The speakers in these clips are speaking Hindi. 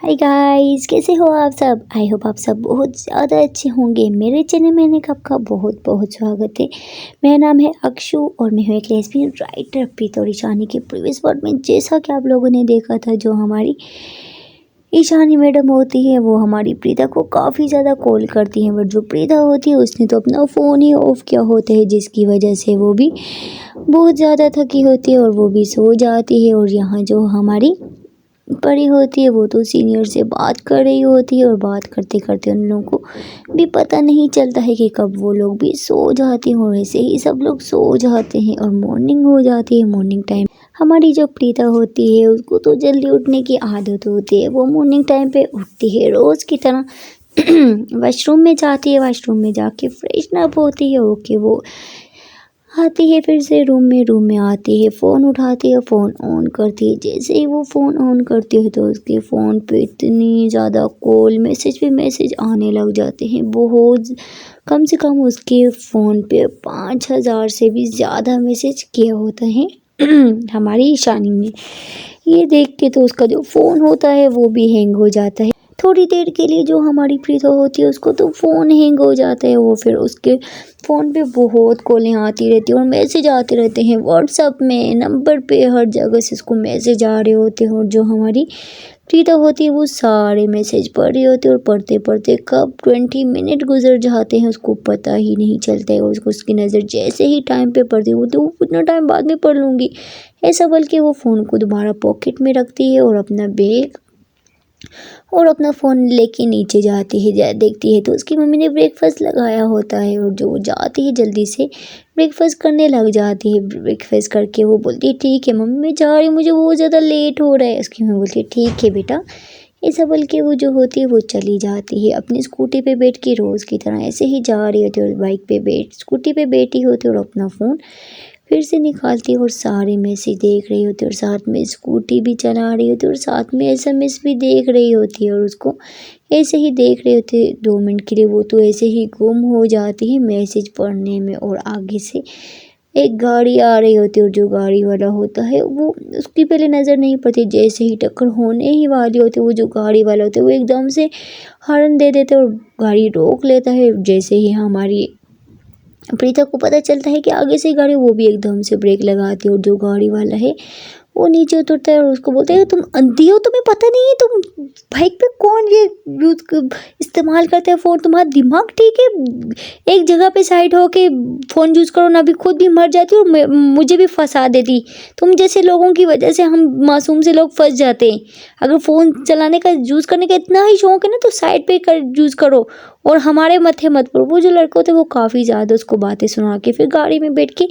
हाय गाइस, कैसे हो आप सब। आई होप आप सब बहुत ज़्यादा अच्छे होंगे। मेरे चैनल में आपका बहुत बहुत स्वागत है। मेरा नाम है अक्षु और मैं हूँ एक लेस्बियन राइटर प्रीता और ईशानी के प्रीवियस पार्ट में जैसा कि आप लोगों ने देखा था, जो हमारी ईशानी मैडम होती है वो हमारी प्रीता को काफ़ी ज़्यादा कॉल करती हैं, बट जो प्रीता होती है उसने तो अपना फ़ोन ही ऑफ किया होता है, जिसकी वजह से वो भी बहुत ज़्यादा थकी होती है और वो भी सो जाती है। और यहाँ जो हमारी परी होती है वो तो सीनियर से बात कर रही होती है और बात करते करते उन लोगों को भी पता नहीं चलता है कि कब वो लोग भी सो जाते हैं। और ऐसे ही सब लोग सो जाते हैं और मॉर्निंग हो जाती है। मॉर्निंग टाइम हमारी जो प्रीता होती है उसको तो जल्दी उठने की आदत होती है। वो मॉर्निंग टाइम पे उठती है रोज़ की तरह, वॉशरूम में जाती है, वॉशरूम में जाके फ्रेशन अप होती है। ओके, वो आती है फिर से रूम में आती है, फ़ोन उठाती है, फ़ोन ऑन करती है। जैसे ही वो फ़ोन ऑन करती है तो उसके फ़ोन पे इतनी ज़्यादा कॉल मैसेज आने लग जाते हैं। बहुत कम से कम उसके फ़ोन पे 5,000 से भी ज़्यादा मैसेज किया होता है हमारी ईशानी ने। ये देख के तो उसका जो फ़ोन होता है वो भी हैंग हो जाता है। थोड़ी देर के लिए जो हमारी प्रीता होती है उसको तो फ़ोन हैंग हो जाता है। वो फिर उसके फ़ोन पे बहुत कॉलें आती रहती हैं और मैसेज आते रहते हैं, व्हाट्सअप में, नंबर पे, हर जगह से उसको मैसेज आ रहे होते हैं। और जो हमारी प्रीता होती है वो सारे मैसेज पढ़ रही होती है और पढ़ते पढ़ते कब 20 मिनट गुजर जाते हैं उसको पता ही नहीं चलता है। और उसको उसकी नज़र जैसे ही टाइम पे पड़ती है वो तो उतना टाइम बाद में पढ़ लूँगी ऐसा, बल्कि वो फ़ोन को दोबारा पॉकेट में रखती है और अपना बैग और अपना फ़ोन लेके नीचे जाती है। देखती है तो उसकी मम्मी ने ब्रेकफास्ट लगाया होता है और जो वो जाती है जल्दी से ब्रेकफास्ट करने लग जाती है। ब्रेकफास्ट करके वो बोलती है ठीक है मम्मी मैं जा रही हूँ, मुझे बहुत ज़्यादा लेट हो रहा है। उसकी मम्मी बोलती है ठीक है बेटा, ऐसा बोल के वो जो होती है वो चली जाती है अपनी स्कूटी पे बैठ के, रोज़ की तरह ऐसे ही जा रही होती है और बाइक पे स्कूटी पे बैठी होती है और अपना फ़ोन फिर से निकालती है और सारे मैसेज देख रही होती है और साथ में स्कूटी भी चला रही होती है और साथ में एसएमएस भी देख रही होती है। और उसको ऐसे ही देख रही होती है 2 मिनट के लिए, वो तो ऐसे ही गुम हो जाती है मैसेज पढ़ने में। और आगे से एक गाड़ी आ रही होती है और जो गाड़ी वाला होता है वो उसकी पहले नज़र नहीं पड़ती, जैसे ही टक्कर होने ही वाली होती है वो जो गाड़ी वाला होता है वो एकदम से हॉर्न दे देता है और गाड़ी रोक लेता है। जैसे ही हमारी प्रीता को पता चलता है कि आगे से गाड़ी, वो भी एकदम से ब्रेक लगाती है और जो गाड़ी वाला है वो नीचे उतरता है और उसको बोलता है तुम अंधी हो, तुम्हें पता नहीं है तुम बाइक पे कौन ये इस्तेमाल करता है फ़ोन, तुम्हारा दिमाग ठीक है, एक जगह पे साइड हो के फ़ोन यूज़ करो ना, अभी खुद भी मर जाती और मुझे भी फंसा देती। तुम जैसे लोगों की वजह से हम मासूम से लोग फंस जाते हैं। अगर फ़ोन चलाने का यूज़ करने का इतना ही शौक है ना तो साइड पे कर यूज़ करो और हमारे मत्थे मत पड़ो। वो जो लड़के होते हैं वो काफ़ी ज़्यादा उसको बातें सुना के फिर गाड़ी में बैठ के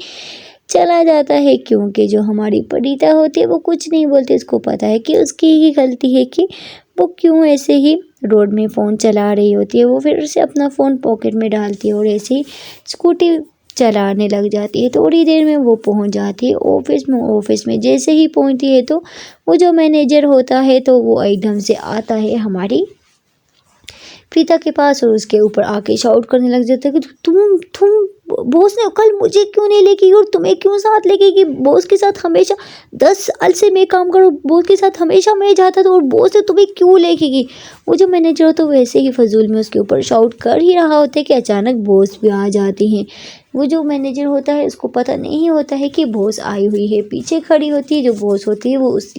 चला जाता है, क्योंकि जो हमारी प्रीता होती है वो कुछ नहीं बोलती। उसको पता है कि उसकी ही गलती है कि वो क्यों ऐसे ही रोड में फ़ोन चला रही होती है। वो फिर उसे अपना फ़ोन पॉकेट में डालती है और ऐसे ही स्कूटी चलाने लग जाती है। थोड़ी देर में वो पहुंच जाती है ऑफिस में। ऑफिस में जैसे ही पहुंचती है तो वो जो मैनेजर होता है तो वो एकदम से आता है हमारी प्रीता के पास और उसके ऊपर आके शाउट करने लग जाता है कि तुम बॉस ने कल मुझे क्यों नहीं लेके गई और तुम्हें क्यों साथ लेके गई। बॉस के साथ हमेशा 10 साल से मैं काम करूँ, बॉस के साथ हमेशा मैं जाता था और बॉस ने तुम्हें क्यों लेके गई। वो जो मैनेजर तो वैसे ही फजूल में उसके ऊपर शाउट कर ही रहा होता है कि अचानक बॉस भी आ जाती हैं। वो जो मैनेजर होता है उसको पता नहीं होता है कि बॉस आई हुई है। पीछे खड़ी होती है जो बॉस होती है वो उस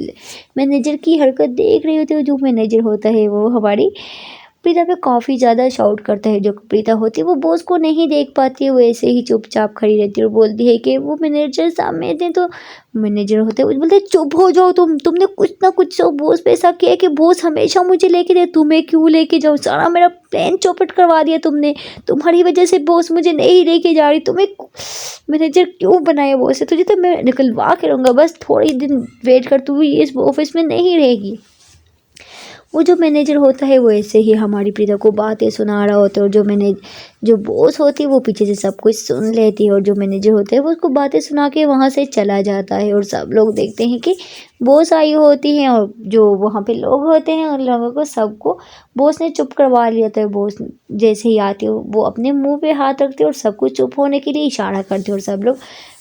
मैनेजर की हरकत देख रही होती है। जो मैनेजर होता है वो हमारी प्रीता पे काफ़ी ज़्यादा शाउट करता है। जो प्रीता होती है वो बॉस को नहीं देख पाती है, वो ऐसे ही चुपचाप खड़ी रहती है और बोलती है कि वो मैनेजर सामने थे। तो मैनेजर होते हैं वो बोलते हैं चुप हो जाओ, तुमने कुछ ना कुछ तो बॉस पे ऐसा किया कि बॉस हमेशा मुझे लेके दे, तुम्हें क्यों लेके जाऊँ, सारा मेरा प्लान चौपट करवा दिया तुमने, तुम्हारी वजह से बॉस मुझे नहीं लेके जा रही, तुम्हें मैनेजर क्यों बनाया बॉस से, तुझे तो मैं निकलवा के रहूँगा, बस थोड़ी दिन वेट कर, तू इस ऑफिस में नहीं रहेगी। वो जो मैनेजर होता है वो ऐसे ही हमारी प्रीता को बातें सुना रहा होता है और जो बॉस होती है वो पीछे से सब कुछ सुन लेती है और जो मैनेजर होता है वो उसको बातें सुना के वहाँ से चला जाता है। और सब लोग देखते हैं कि बॉस आई होती हैं और जो वहाँ पे लोग होते हैं उन लोगों को सबको बॉस ने चुप करवा लिया था। बॉस जैसे ही आती है वो अपने मुंह पे हाथ रखते और सबको चुप होने के लिए इशारा करते और सब लोग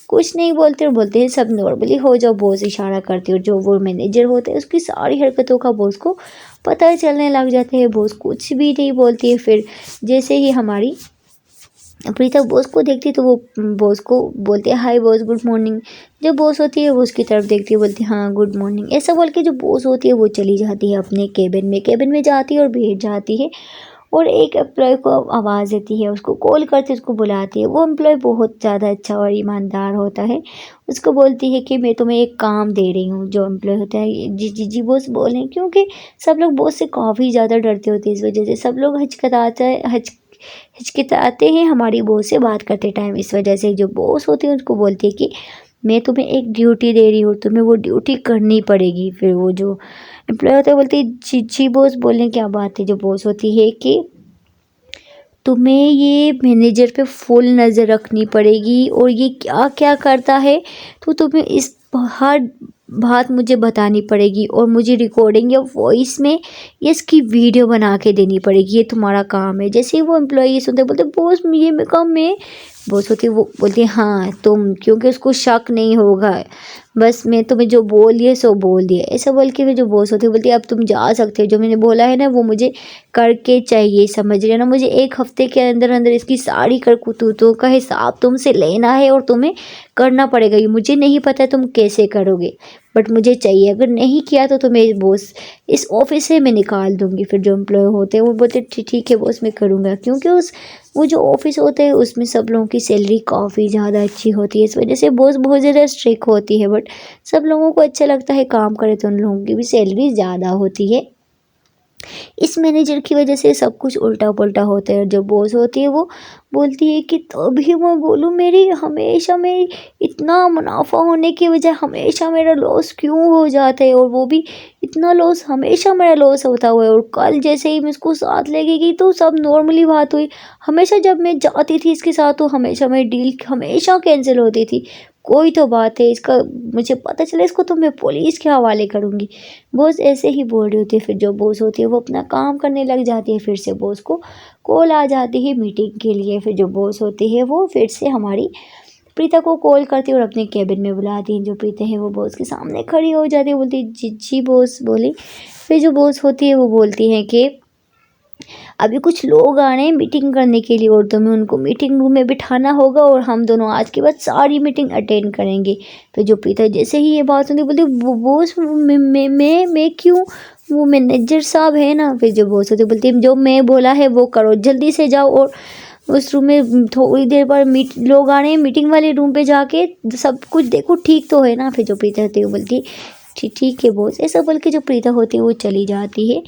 कुछ नहीं बोलते और बोलते हैं सब नॉर्मली हो जाओ, बॉस इशारा करते और जो वो मैनेजर होते हैं उसकी सारी हरकतों का बॉस को पता चलने लग जाते हैं। बॉस कुछ भी नहीं बोलती है। फिर जैसे ही हमारी प्रीता बॉस को देखती है तो वो बॉस को बोलती है हाय बॉस, गुड मॉर्निंग। जो बॉस होती है वो उसकी तरफ देखती है, बोलती है हाँ गुड मॉर्निंग। ऐसा बोल के जो बॉस होती है वो चली जाती है अपने केबिन में जाती है और बैठ जाती है। और एक एम्प्लॉय को आवाज़ देती है, उसको कॉल करती है, उसको बुलाती है। वो एम्प्लॉय बहुत ज़्यादा अच्छा और ईमानदार होता है। उसको बोलती है कि मैं तुम्हें एक काम दे रही हूँ। जो एम्प्लॉय होता है जी जी जी बॉस बोलें, क्योंकि सब लोग बॉस से काफ़ी ज़्यादा डरते होते हैं। इस वजह से सब लोग हिचकिचाते हैं हमारी बॉस से बात करते टाइम। इस वजह से जो बॉस होती है उसको बोलती है कि मैं तुम्हें एक ड्यूटी दे रही हूँ, तुम्हें वो ड्यूटी करनी पड़ेगी। फिर वो जो एम्प्लॉय होता है बोलती है जी जी बॉस बोलें क्या बात है। जो बॉस होती है कि तुम्हें ये मैनेजर पे फुल नज़र रखनी पड़ेगी और ये क्या क्या करता है तो तुम्हें इस हर बात मुझे बतानी पड़ेगी और मुझे रिकॉर्डिंग या वॉइस में ये इसकी वीडियो बना के देनी पड़ेगी। ये तुम्हारा काम है। जैसे ही वो एम्प्लॉय ये सुनते बोलते बॉस ये मैं काम में बॉस होती है वो बोलती है हाँ तुम, क्योंकि उसको शक नहीं होगा, बस मैं तुम्हें जो बोल दिए सो बोल दिए। ऐसा बोल के फिर जो बॉस होती है बोलती है अब तुम जा सकते हो, जो मैंने बोला है ना वो मुझे करके चाहिए, समझ रहे हो ना। मुझे एक हफ्ते के अंदर अंदर इसकी सारी करतूतों का हिसाब तुमसे लेना है और तुम्हें करना पड़ेगा। ये मुझे नहीं पता तुम कैसे करोगे बट मुझे चाहिए, अगर नहीं किया तो तुम्हें बॉस इस ऑफिस से मैं निकाल दूंगी। फिर जो एम्प्लॉय होते हैं वो बोलते ठीक है बॉस मैं करूँगा, क्योंकि वो जो ऑफिस होता है उसमें सब लोगों की सैलरी काफ़ी ज़्यादा अच्छी होती है। इस वजह से बॉस बहुत ज़्यादा स्ट्रिक्ट होती है बट सब लोगों को अच्छा लगता है काम करे तो उन लोगों की भी सैलरी ज़्यादा होती है। इस मैनेजर की वजह से सब कुछ उल्टा पुल्टा होता है। जो बॉस होती है वो बोलती है कि तभी मैं बोलूँ मेरी हमेशा मेरी इतना मुनाफा होने की वजह हमेशा मेरा लॉस क्यों हो जाता है, और वो भी इतना लॉस हमेशा मेरा लॉस होता हुआ है। और कल जैसे ही मैं इसको साथ लेके गई तो सब नॉर्मली बात हुई। हमेशा जब मैं जाती थी इसके साथ तो हमेशा मेरी डील हमेशा कैंसिल होती थी। कोई तो बात है इसका, मुझे पता चला इसको तो मैं पुलिस के हवाले करूँगी। बॉस ऐसे ही बोल रही होती है। फिर जो बॉस होती है वो अपना काम करने लग जाती है। फिर से बॉस को कॉल आ जाती है मीटिंग के लिए। फिर जो बॉस होती है वो फिर से हमारी प्रीता को कॉल करती है और अपने केबिन में बुलाती है। जो प्रीता है वो बॉस के सामने खड़ी हो जाती है, बोलती है जी जी बॉस बोली। फिर जो बॉस होती है वो बोलती है कि अभी कुछ लोग आ रहे हैं मीटिंग करने के लिए और तुम्हें उनको मीटिंग रूम में बिठाना होगा और हम दोनों आज के बाद सारी मीटिंग अटेंड करेंगे। तो जो प्रीता जैसे ही ये बात सुनती बोलती बॉस मैं क्यों, वो मैनेजर साहब है ना। फिर जो बॉस होती बोलती है जो मैं बोला है वो करो, जल्दी से जाओ और उस रूम में थोड़ी देर बाद लोग आ रहे हैं, मीटिंग वाले रूम पे जाके सब कुछ देखो ठीक तो है ना। फिर जो प्रीता होती है वो बोलती ठीक है बॉस। ऐसा बोल के जो प्रीता होती है वो चली जाती है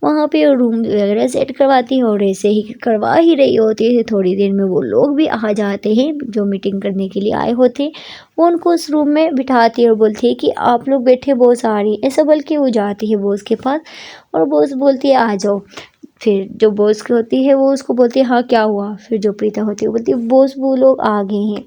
वहाँ पे रूम वगैरह सेट करवाती है। और ऐसे ही करवा ही रही होती है, थोड़ी देर में वो लोग भी आ जाते हैं जो मीटिंग करने के लिए आए होते हैं। वो उनको उस रूम में बिठाती है और बोलती है कि आप लोग बैठे, बॉस आ रही है। ऐसा बोल के वो जाती है बॉस के पास और बॉस बोलती है आ जाओ। फिर जो बॉस की होती है वो उसको बोलती है हाँ क्या हुआ। फिर जो प्रीता होती है वो बोलती है बॉस वो लोग आ गए हैं।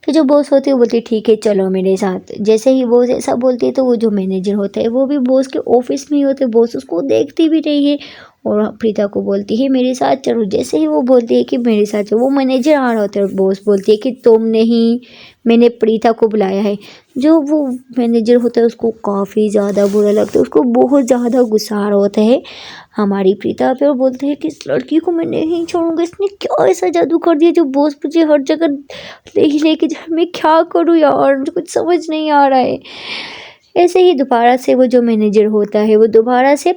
फिर जो बॉस होती है वो बोलती है ठीक है चलो मेरे साथ। जैसे ही बॉस ऐसा बोलती है तो वो जो मैनेजर होता है वो भी बॉस के ऑफिस में ही होते, बॉस उसको देखती भी नहीं है और प्रीता को बोलती है मेरे साथ चलो। जैसे ही वो बोलती है कि मेरे साथ चलो, वो मैनेजर आ रहा होता है और बॉस बोलती है कि तुम नहीं, मैंने प्रीता को बुलाया है। जो वो मैनेजर होता है उसको काफ़ी ज़्यादा बुरा लगता है, उसको बहुत ज़्यादा गुस्सा आ रहा होता है हमारी प्रीता पे और बोलते हैं कि इस लड़की को मैं नहीं छोड़ूंगा, इसने क्या ऐसा जादू कर दिया जो बॉस मुझे हर जगह लेके जा। मैं क्या करूँ यार, मुझे कुछ समझ नहीं आ रहा है। ऐसे ही दोबारा से वो जो मैनेजर होता है वो दोबारा से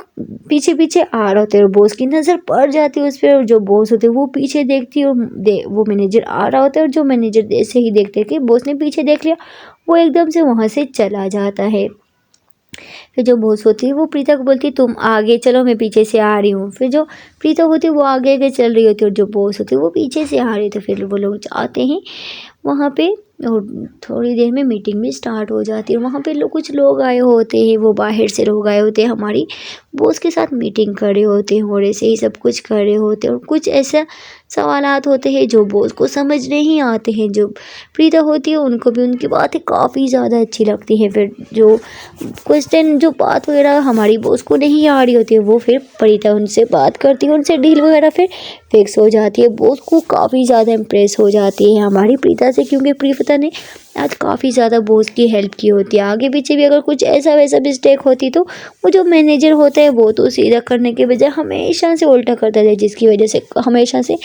पीछे पीछे आ रहा होता है और बॉस की नज़र पड़ जाती है उस पर। और जो बॉस होते हैं वो पीछे देखती है और वो मैनेजर आ रहा होता है और जो मैनेजर जैसे ही देखते हैं कि बॉस ने पीछे देख लिया वो एकदम से वहाँ से चला जाता है। फिर जो बॉस होती है वो प्रीता को बोलती है तुम आगे चलो मैं पीछे से आ रही हूँ। फिर जो प्रीता होती है वो आगे आगे चल रही होती है और जो बॉस होती है वो पीछे से आ रही। तो फिर वो लोग जाते हैं वहाँ पे और थोड़ी देर में मीटिंग भी स्टार्ट हो जाती है। वहाँ पे कुछ लोग आए होते हैं, वो बाहर से लोग आए होते हैं, हमारी बॉस के साथ मीटिंग कर रहे होते हैं और ऐसे ही सब कुछ कर रहे होते हैं। और कुछ ऐसा सवालात होते हैं जो बॉस को समझ नहीं आते हैं। जो प्रीता होती है उनको भी उनकी बातें काफ़ी ज़्यादा अच्छी लगती हैं। फिर जो क्वेश्चन जो बात वगैरह हमारी बॉस को नहीं आ रही होती है वो फिर प्रीता उनसे बात करती है, उनसे डील वगैरह फिर फिक्स हो जाती है। बॉस को काफ़ी ज़्यादा इम्प्रेस हो जाती है हमारी प्रीता से, क्योंकि प्रीता ने आज काफ़ी ज़्यादा बॉस की हेल्प की होती है। आगे पीछे भी अगर कुछ ऐसा वैसा मिस्टेक होती तो वो जो मैनेजर होता है वो तो सीधा करने के बजाय हमेशा से उल्टा करता था, जिसकी वजह से हमेशा से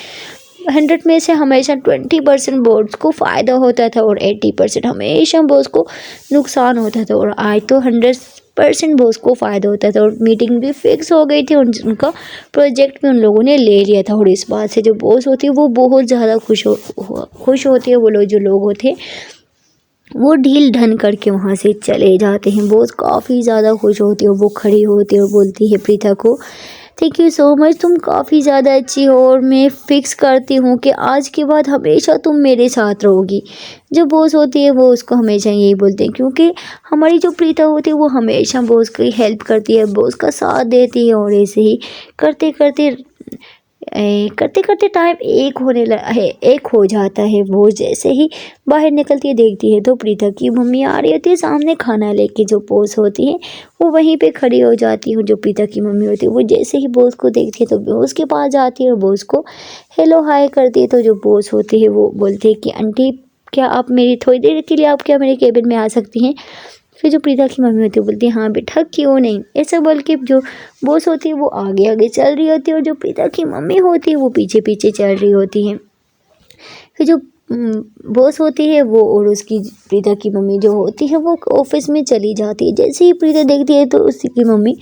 100 में से हमेशा 20% बॉस को फ़ायदा होता था और 80% हमेशा बॉस को नुकसान होता था। और आज तो 100% बॉस को फ़ायदा होता था और मीटिंग भी फिक्स हो गई थी, उनका प्रोजेक्ट भी उन लोगों ने ले लिया था। और इस बात से जो बॉस होती है वो बहुत ज़्यादा खुश होती है। वो लोग जो लोग होते हैं वो ढील ढन करके वहाँ से चले जाते हैं। बॉस काफ़ी ज़्यादा खुश होती है और वो खड़ी होती है और बोलती है प्रीता को, थैंक यू सो मच, तुम काफ़ी ज़्यादा अच्छी हो और मैं फ़िक्स करती हूँ कि आज के बाद हमेशा तुम मेरे साथ रहोगी। जो बॉस होती है वो उसको हमेशा यही बोलते हैं, क्योंकि हमारी जो प्रीता होती है वो हमेशा बॉस की हेल्प करती है, बॉस का साथ देती है। और ऐसे ही करते करते करते करते टाइम एक हो जाता है। वो जैसे ही बाहर निकलती है देखती है तो प्रीता की मम्मी आ रही होती है सामने खाना लेके। जो बॉस होती है वो वहीं पे खड़ी हो जाती है। जो प्रीता की मम्मी होती है वो जैसे ही बॉस को देखती है तो बॉस के पास जाती है और बॉस को हेलो हाय करती है। तो जो बॉस होती है वो बोलती है कि आंटी, क्या आप मेरी थोड़ी देर के लिए आप क्या मेरे केबिन में आ सकती हैं। फिर जो प्रीता की मम्मी होती है बोलती है हाँ बेटा, क्यों नहीं। ऐसा बोल के जो बॉस होती है वो आगे आगे चल रही होती है और जो प्रीता की मम्मी होती है वो पीछे पीछे चल रही होती है। फिर जो बॉस होती है वो और उसकी प्रीता की मम्मी जो होती है वो ऑफिस में चली जाती है। जैसे ही प्रीता देखती है तो उसकी मम्मी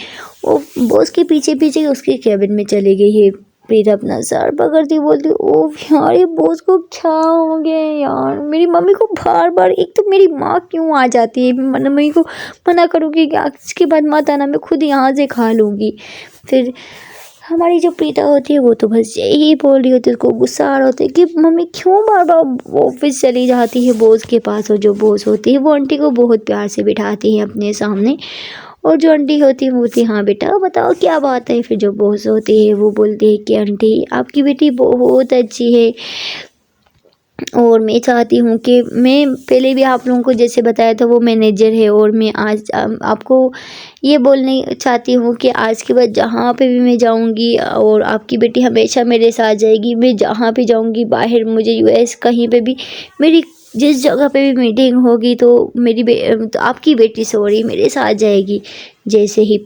वो बॉस के पीछे पीछे उसके कैबिन में चली गई है। प्रीता अपना सर पकड़ती बोलती, ओह यार ये बॉस को क्या हो गया यार, मेरी मम्मी को बार बार, एक तो मेरी माँ क्यों आ जाती है, मम्मी को मना करूँगी कि आज के बाद मत आना, मैं खुद यहाँ से खा लूँगी। फिर हमारी जो प्रीता होती है वो तो बस यही बोल रही होती है, उसको गुस्सा आ रहा होता है कि मम्मी क्यों बार बार ऑफिस चली जाती है बॉस के पास। और जो बॉस होती है वो आंटी को बहुत प्यार से बिठाती है अपने सामने। और जो आंटी होती है वो बोलती है हाँ बेटा बताओ क्या बात है। फिर जो बॉस होती है वो बोलती है कि आंटी आपकी बेटी बहुत अच्छी है और मैं चाहती हूँ कि मैं पहले भी आप लोगों को जैसे बताया था वो मैनेजर है, और मैं आज आपको ये बोलने चाहती हूँ कि आज के बाद जहाँ पे भी मैं जाऊँगी और आपकी बेटी हमेशा मेरे साथ जाएगी। मैं जहाँ पे जाऊँगी बाहर, मुझे यूएस कहीं पे भी, मेरी जिस जगह पे भी मीटिंग होगी तो तो आपकी बेटी सॉरी मेरे साथ जाएगी। जैसे ही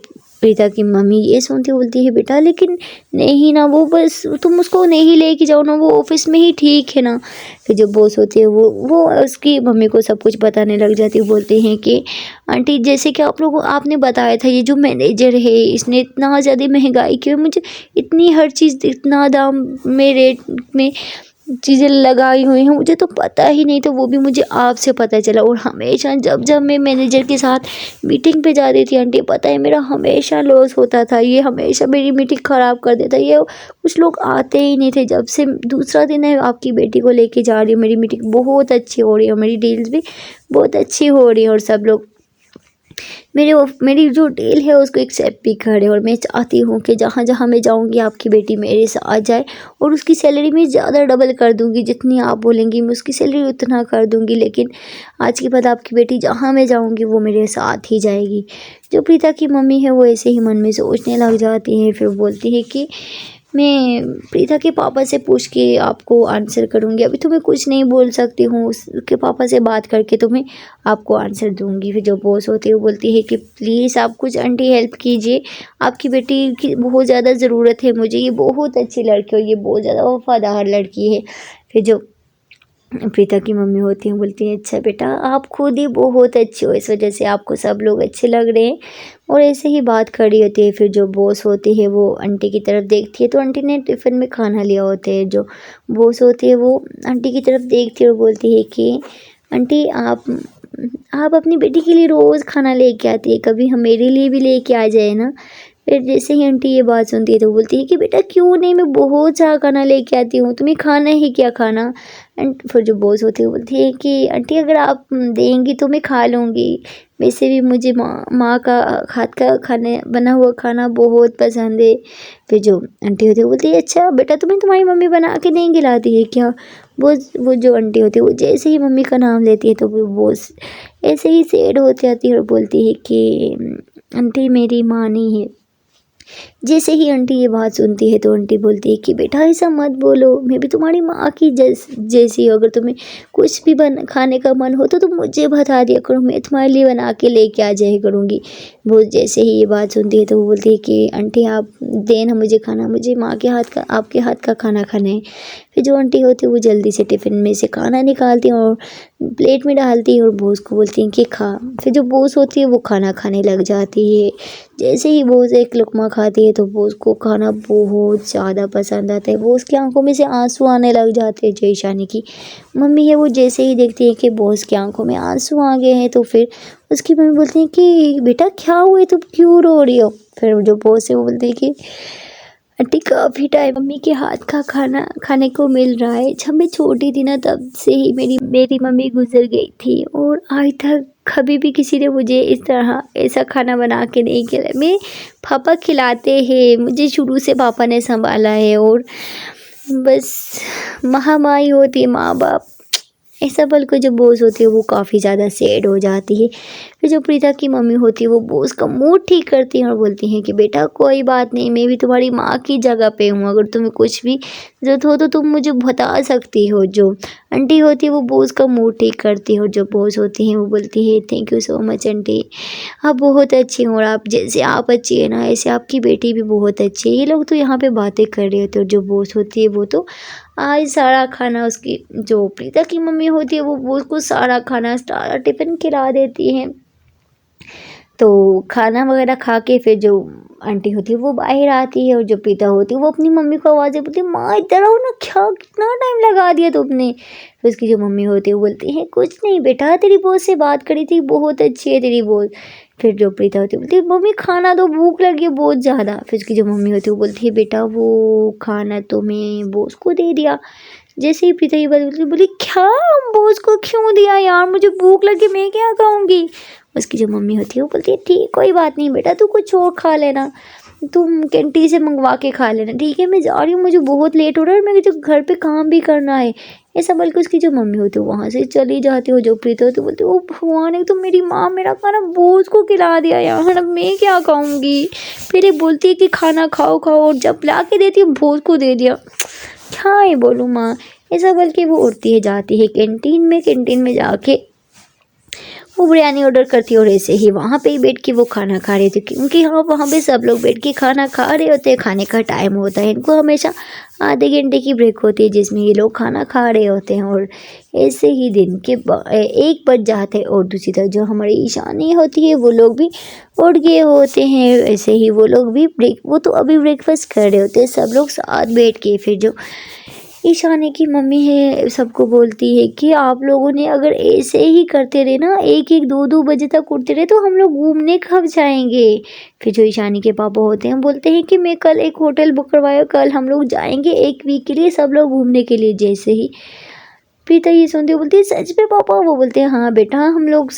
प्रीता की मम्मी ये सुनती बोलती है बेटा लेकिन नहीं ना, वो बस तुम उसको नहीं लेके जाओ ना, वो ऑफिस में ही ठीक है ना। फिर जो बॉस होती है वो उसकी मम्मी को सब कुछ बताने लग जाती है। बोलते हैं कि आंटी जैसे कि आप लोगों आपने बताया था ये जो मैनेजर है इसने इतना ज़्यादा महंगाई की, मुझे इतनी हर चीज़ इतना दाम में रेट में चीज़ें लगाई हुई हैं, मुझे तो पता ही नहीं, तो वो भी मुझे आपसे पता चला। और हमेशा जब जब मैं मैनेजर के साथ मीटिंग पे जाती थी आंटी पता है मेरा हमेशा लॉस होता था, ये हमेशा मेरी मीटिंग ख़राब कर देता, ये कुछ लोग आते ही नहीं थे। जब से दूसरा दिन है आपकी बेटी को लेके जा रही हूँ, मेरी मीटिंग बहुत अच्छी हो रही है, मेरी डील्स भी बहुत अच्छी हो रही है और सब लोग मेरी जो डील है उसको एक्सेप्ट भी करे। और मैं चाहती हूँ कि जहाँ जहाँ मैं जाऊँगी आपकी बेटी मेरे साथ जाए और उसकी सैलरी मैं ज़्यादा डबल कर दूँगी, जितनी आप बोलेंगी मैं उसकी सैलरी उतना कर दूँगी। लेकिन आज के बाद आपकी बेटी जहाँ मैं जाऊँगी वो मेरे साथ ही जाएगी। जो प्रीता की मम्मी है वो ऐसे ही मन में सोचने लग जाती है। फिर बोलती है कि मैं प्रीता के पापा से पूछ के आपको आंसर करूँगी, अभी तुम्हें कुछ नहीं बोल सकती हूँ, उसके पापा से बात करके तुम्हें आपको आंसर दूँगी। फिर जो बॉस होती है वो बोलती है कि प्लीज़ आप कुछ आंटी हेल्प कीजिए, आपकी बेटी की बहुत ज़्यादा ज़रूरत है मुझे, ये बहुत अच्छी लड़की है और ये बहुत ज़्यादा वफादार लड़की है। फिर जो प्रीता की मम्मी होती हैं बोलती है अच्छा बेटा आप खुद ही बहुत अच्छे हो, इस वजह से आपको सब लोग अच्छे लग रहे हैं। और ऐसे ही बात खड़ी होती है। फिर जो बॉस होती है वो आंटी की तरफ देखती है तो आंटी ने टिफ़िन में खाना लिया होता है। जो बॉस होती है वो आंटी की तरफ देखती है और बोलती है कि आंटी आप अपनी बेटी के लिए रोज़ खाना लेके आती है, कभी हम मेरे लिए भी लेके आ जाए ना। फिर जैसे ही आंटी ये बात सुनती है तो बोलती है कि बेटा क्यों नहीं, मैं बहुत सारा खाना लेके आती हूँ, तुम्हें खाना है क्या खाना। एंड फिर जो बॉस होती है वो बोलती है कि आंटी अगर आप देंगी तो मैं खा लूँगी, वैसे भी मुझे माँ का हाथ का खाने बना हुआ खाना बहुत पसंद है। फिर जो आंटी होती है बोलती है अच्छा बेटा तुम्हें तुम्हारी मम्मी बना के नहीं खिलाती है क्या। वो जो आंटी होती है वो जैसे ही मम्मी का नाम लेती है तो वो बॉस ऐसे ही सैड हो जाती है और बोलती है कि आंटी मेरी माँ नहीं है, जैसे ही आंटी ये बात सुनती है तो आंटी बोलती है कि बेटा ऐसा मत बोलो, मैं भी तुम्हारी माँ की जैसी हूँ। अगर तुम्हें कुछ भी खाने का मन हो तो तुम मुझे बता दिया करो, मैं तुम्हारे लिए बना के लेके आ जाया करूँगी। वो जैसे ही ये बात सुनती है तो वो बोलती है कि आंटी आप देना मुझे खाना, मुझे माँ के हाथ का, आपके हाथ का खाना खाना है। फिर जो आंटी होती है वो जल्दी से टिफ़िन में से खाना निकालती हैं और प्लेट में डालती है और बोस को बोलती हैं कि खा। फिर जो बोस होती है वो खाना खाने लग जाती है। जैसे ही बोस एक लुकमा खाती है तो बोस को खाना बहुत ज़्यादा पसंद आता है। बोस की आंखों में से आंसू आने लग जाते हैं। जो ईशानी की मम्मी है वो जैसे ही देखती है कि बोस की आंखों में आंसू आ गए हैं तो फिर उसकी मम्मी बोलती है कि बेटा क्या हुआ, तुम क्यों रो रही हो। फिर जो बोस है वो बोलती है कि आंटी काफ़ी टाइम मम्मी के हाथ का खाना खाने को मिल रहा है। जब मैं छोटी थी ना तब से ही मेरी मम्मी गुजर गई थी और आज तक कभी भी किसी ने मुझे इस तरह ऐसा खाना बना के नहीं खिलाया। मैं पापा खिलाते हैं, मुझे शुरू से पापा ने संभाला है और बस महामाई होती है, माँ बाप। ऐसा पल को जब बोस होती है वो काफ़ी ज़्यादा सैड हो जाती है। फिर जो प्रीता की मम्मी होती है वो बोस का मूड ठीक करती हैं और बोलती हैं कि बेटा कोई बात नहीं, मैं भी तुम्हारी माँ की जगह पे हूँ, अगर तुम्हें कुछ भी ज़रूरत हो तो तुम मुझे बता सकती हो। जो आंटी होती है वो बोस का मूड ठीक करती है और जो बोस होती हैं वो बोलती है thank you so much aunty, आप बहुत अच्छी हो और आप जैसे आप अच्छी है ना ऐसे आपकी बेटी भी बहुत अच्छी है। ये लोग तो यहाँ पे बातें कर रहे होते और जो बोस होती है वो तो आज सारा खाना उसकी जो प्रीता की मम्मी होती है वो उसको सारा खाना सारा टिफ़िन खिला देती है। तो खाना वगैरह खा के फिर जो आंटी होती है वो बाहर आती है और जो प्रीता होती है वो अपनी मम्मी को आवाज़ बोलती है माँ इधर आओ ना, क्या कितना टाइम लगा दिया तुमने। फिर उसकी जो मम्मी होती है वो बोलती है कुछ नहीं बेटा, तेरी बॉस से बात करी थी, बहुत अच्छी है तेरी बॉस। फिर जो प्रीता होती है बोलती है मम्मी खाना दो, भूख लगी है बहुत ज़्यादा। फिर उसकी जो मम्मी होती है वो बोलती है बेटा वो खाना तो मैं बॉस को दे दिया। जैसे ही प्रीता ये बात बोली क्या बॉस को क्यों दिया यार, मुझे भूख लगी, मैं क्या खाऊंगी। उसकी जो मम्मी होती है वो बोलती है ठीक कोई बात नहीं बेटा, तू कुछ और खा लेना, तुम कैंटीन से मंगवा के खा लेना, ठीक है मैं जा रही हूँ, मुझे बहुत लेट हो रहा है और मुझे घर पे काम भी करना है। ऐसा बल्कि उसकी जो मम्मी होती है वहाँ से चली जाती है। जो प्रीता होती है बोलती है ओ भगवान, एक तो मेरी माँ मेरा खाना बोझ को खिला दिया यार, अब मैं क्या खाऊंगी। फिर ये बोलती है कि खाना खाओ खाओ और जब ला के देती है भोज को दे दिया, क्या ही बोलूँ माँ। ऐसा बल्कि वो उठती है जाती है कैंटीन में जाके वो बिरयानी ऑर्डर करती है और ऐसे ही वहाँ पे ही बैठ के वो खाना खा रही थी क्योंकि हाँ वहाँ पे सब लोग बैठ के खाना खा रहे होते हैं। खाने का टाइम होता है, इनको हमेशा आधे घंटे की ब्रेक होती है जिसमें ये लोग खाना खा रहे होते हैं। और ऐसे ही दिन के 1 बज जाते हैं और दूसरी तरफ जो हमारी ईशानी होती है वो लोग भी उठ गए होते हैं। ऐसे ही वो लोग भी वो तो अभी ब्रेकफास्ट कर रहे होते हैं सब लोग साथ बैठ के। फिर जो ईशानी की मम्मी है सबको बोलती है कि आप लोगों ने अगर ऐसे ही करते रहे ना 1-1 2-2 बजे तक उठते रहे तो हम लोग घूमने कब जाएंगे। फिर जो ईशानी के पापा होते हैं बोलते हैं कि मैं कल एक होटल बुक करवाया, कल हम लोग जाएंगे 1 वीक के लिए सब लोग घूमने के लिए। जैसे ही प्रीता ये सुनती है बोलती है सच में पापा, वो बोलते हैं हाँ बेटा हम लोग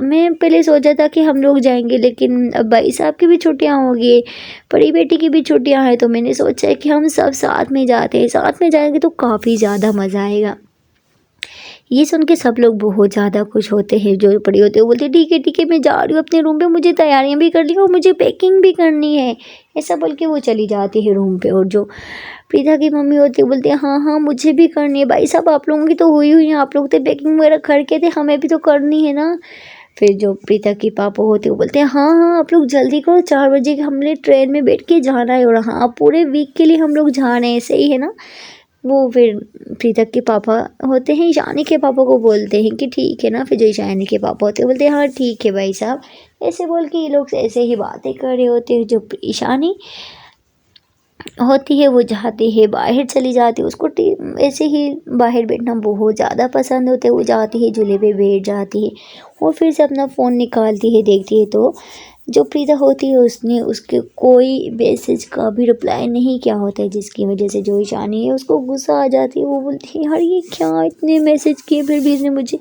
मैं पहले सोचा था कि हम लोग जाएंगे लेकिन अब भाई साहब की भी छुट्टियां हो गई, बड़ी बेटी की भी छुट्टियां हैं तो मैंने सोचा है कि हम सब साथ में जाते हैं, साथ में जाएंगे तो काफ़ी ज़्यादा मज़ा आएगा। ये सुन के सब लोग बहुत ज़्यादा खुश होते हैं। जो बड़ी होते हैं वो बोलते हैं ठीक है मैं जा रही हूँ अपने रूम पे, मुझे तैयारियाँ भी कर ली और मुझे पैकिंग भी करनी है। ऐसा बोल के वो चली जाती है रूम पे। और जो प्रीता की मम्मी होती है बोलती है हाँ हाँ मुझे भी करनी है, भाई साहब आप लोगों की तो हुई है, आप लोग तो पैकिंग वगैरह करके थे, हमें भी तो करनी है ना। फिर जो प्रीता के पापा होते हैं वो बोलते हैं हाँ हाँ आप लोग जल्दी करो, 4 बजे हमने ट्रेन में बैठ के जाना है और हाँ पूरे वीक के लिए हम लोग जा रहे हैं, सही है ना। वो फिर प्रीता के पापा होते हैं ईशानी के पापा को बोलते हैं कि ठीक है ना। फिर जो ईशानी के पापा होते हैं बोलते हैं हाँ ठीक है भाई साहब। ऐसे बोल के ये लोग ऐसे ही बातें कर रहे होते हैं। जो ईशानी होती है वो जाती है बाहर चली जाती है, उसको ऐसे ही बाहर बैठना बहुत ज़्यादा पसंद होता है। वो जाती है झूले पे बैठ जाती है और फिर से अपना फ़ोन निकालती है, देखती है तो जो प्रीता होती है उसने उसके कोई मैसेज का भी रिप्लाई नहीं किया होता है, जिसकी वजह से जो ईशानी है उसको गुस्सा आ जाती है। वो बोलती है यार ये क्या इतने मैसेज किए फिर भी इसने मुझे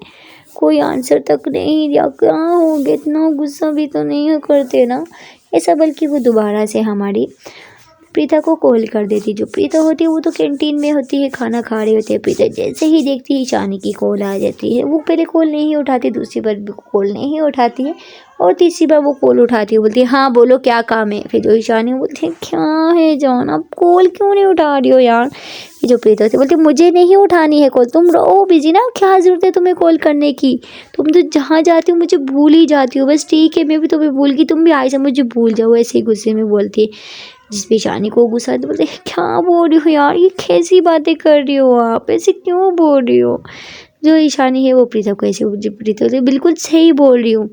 कोई आंसर तक नहीं दिया, क्या हो गया, इतना गुस्सा भी तो नहीं करते ना। ऐसा बल्कि वो दोबारा से हमारी प्रीता को कॉल कर देती। जो प्रीता होती है वो तो कैंटीन में होती है, खाना खा रही होती है। प्रीता जैसे ही देखती है ईशानी की कॉल आ जाती है, वो पहले कॉल नहीं उठाती, दूसरी बार कॉल नहीं उठाती है और तीसरी बार वो कॉल उठाती है, बोलती है हाँ बोलो क्या काम है। फिर जो ईशानी बोलती है क्या है जान, आप कॉल क्यों नहीं उठा रही हो यार। फिर जो प्रीता होती है बोलती है मुझे नहीं उठानी है कॉल, तुम रहो बिजी ना, क्या ज़रूरत है तुम्हें कॉल करने की, तुम तो जहाँ जाती हो मुझे भूल ही जाती हो। बस ठीक है मैं भी तुम्हें भूल गई, तुम भी आयशा मुझे भूल जाओ, ऐसे ही गुस्से में बोलती है। जिस पे ईशानी को गुस्सा आता है, बोलते हैं क्या बोल रही हो यार, ये कैसी बातें कर रही हो आप, ऐसे क्यों बोल रही हो। जो ईशानी है वो प्रीता को ऐसे प्रीता बोलती है बिल्कुल सही बोल रही हूँ,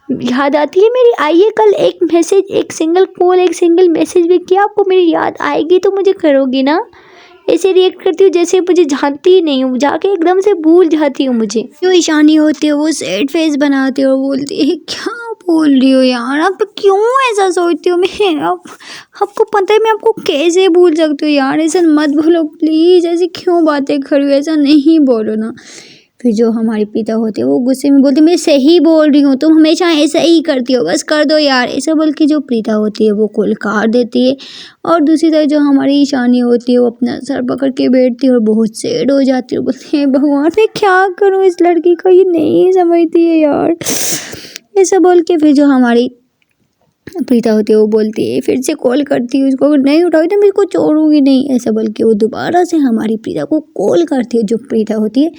याद आती है मेरी, आइए कल एक मैसेज, एक सिंगल कॉल, एक सिंगल मैसेज भी किया, आपको मेरी याद आएगी तो मुझे करोगी ना। ऐसे रिएक्ट करती हूँ जैसे मुझे जानती ही नहीं हूँ, जाके एकदम से भूल जाती हूँ मुझे। जो ईशानी होती है वो सैड फेस बनाती है और बोलती है क्या बोल रही हो यार, आप क्यों ऐसा सोचती हो, मैं आपको पता है मैं आपको कैसे भूल सकती हूँ यार, ऐसा मत बोलो प्लीज़, ऐसी क्यों बातें कर रही हो, ऐसा नहीं बोलो ना। फिर जो हमारी प्रीता होती है वो गुस्से में बोलती है मैं सही बोल रही हूँ, तुम हमेशा ऐसा ही करती हो, बस कर दो यार, ऐसा बोल के जो प्रीता होती है वो कॉल काट देती है। और दूसरी तरफ जो हमारी ईशानी होती है वो अपना सर पकड़ के बैठती है और बहुत सैड हो जाती है, बोलती है भगवान मैं क्या करूँ इस लड़की को, ये नहीं समझती है यार। ऐसा बोल के फिर जो हमारी प्रीता होती है वो बोलती है फिर से कॉल करती है उसको, अगर नहीं उठाई तो मैं इसको छोड़ूंगी नहीं, ऐसा बोल के वो दोबारा से हमारी प्रीता को कॉल करती है। जो प्रीता होती है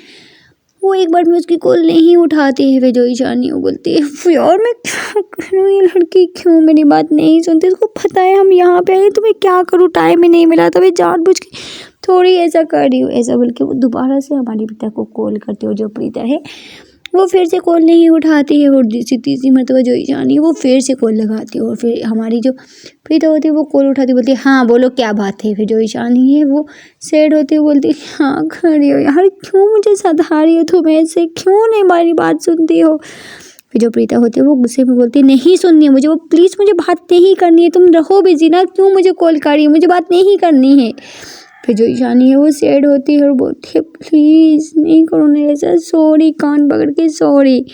वो एक बार में उसकी कॉल नहीं उठाती है। फिर जो ईशानी वो बोलती है यार मैं क्या करूँ, ये लड़की क्यों मेरी बात नहीं सुनती, उसको पता है हम यहाँ पे आए तो मैं क्या करूँ, टाइम ही नहीं मिला तो मैं जानबूझ के थोड़ी ऐसा कर रही हूँ। ऐसा बोल के वो दोबारा से हमारी प्रीता को कॉल करती है। जो प्रीता है वो फिर से कॉल नहीं उठाती है और तीसरी मरतबा जो ईशानी है वो फिर से कॉल लगाती है और फिर हमारी जो प्रीता होती है वो कॉल उठाती बोलती है हाँ बोलो क्या बात है। फिर जो ईशानी है वो सैड होती है बोलती है हाँ कर रही हो यार, क्यों मुझे सता रही हो तुम, ऐसे क्यों नहीं हमारी बात सुनती हो। फिर जो प्रीता होती है वो गुस्से में बोलती है नहीं सुननी है मुझे, वो प्लीज़ मुझे बात नहीं करनी है, तुम रहो बिजी ना, क्यों मुझे कॉल कर रही हो, मुझे बात नहीं करनी है। फिर जो ईशानी है वो सैड होती है और बोलती है प्लीज़ नहीं करो ना ऐसा, सॉरी, कान पकड़ के सॉरी।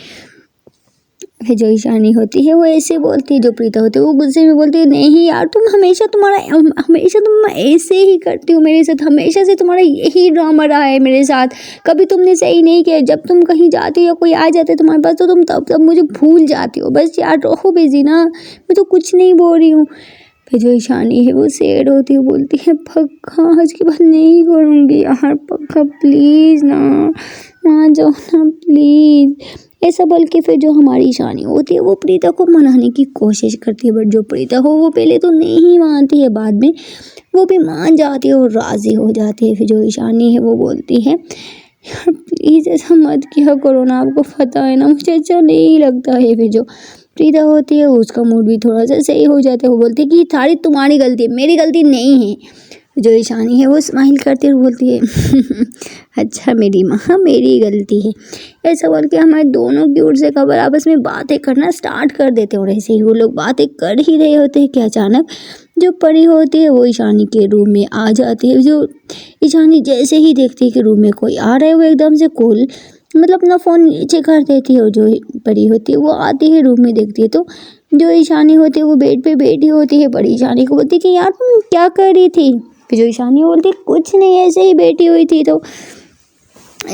फिर जो ईशानी होती है वो ऐसे बोलती है। जो प्रीता होती है वो गुस्से में बोलती है नहीं यार तुम हमेशा तुम ऐसे ही करती हो मेरे साथ, हमेशा से तुम्हारा यही ड्रामा रहा है मेरे साथ, कभी तुमने सही नहीं किया, जब तुम कहीं जाती हो कोई आ जाता है तुम्हारे पास तो तुम तब मुझे भूल जाती हो, बस यार रहो बिजी ना, मैं तो कुछ नहीं बोल रही हूँ। फिर जो ईशानी है वो सैड होती है बोलती है पक्का आज के बाद नहीं करूँगी यार, पक्का प्लीज़ ना, मान जाओ ना प्लीज़। ऐसा बोल के फिर जो हमारी ईशानी होती है वो प्रीता को मनाने की कोशिश करती है, बट जो प्रीता हो वो पहले तो नहीं मानती है, बाद में वो भी मान जाती है और राज़ी हो जाती है। फिर जो ईशानी है वो बोलती है यार प्लीज़ ऐसा मत किया करो ना, आपको पता है ना मुझे अच्छा नहीं लगता है। फिर जो प्रीता होती है उसका मूड भी थोड़ा सा सही हो जाता है, वो बोलती है कि सारी तुम्हारी गलती है, मेरी गलती नहीं है। जो ईशानी है वो स्माइल करती है और बोलती है अच्छा मेरी माँ मेरी गलती है। ऐसा बोल के हमारे दोनों की ओर से खबर आपस में बातें करना स्टार्ट कर देते हैं और ऐसे ही वो लोग बातें कर ही रहे होते हैं कि अचानक जो परी होती है वो ईशानी के रूम में आ जाती है। जो ईशानी जैसे ही देखती है कि रूम में कोई आ रहा है वो एकदम से कॉल मतलब अपना फ़ोन नीचे कर देती है और जो परी होती है वो आती है रूम में, देखती है तो जो ईशानी होती है वो बेड पे बैठी होती है। परी ईशानी को बोलती है कि यार तुम क्या कर रही थी। फिर जो ईशानी बोलती है कुछ नहीं ऐसे ही बैठी हुई थी। तो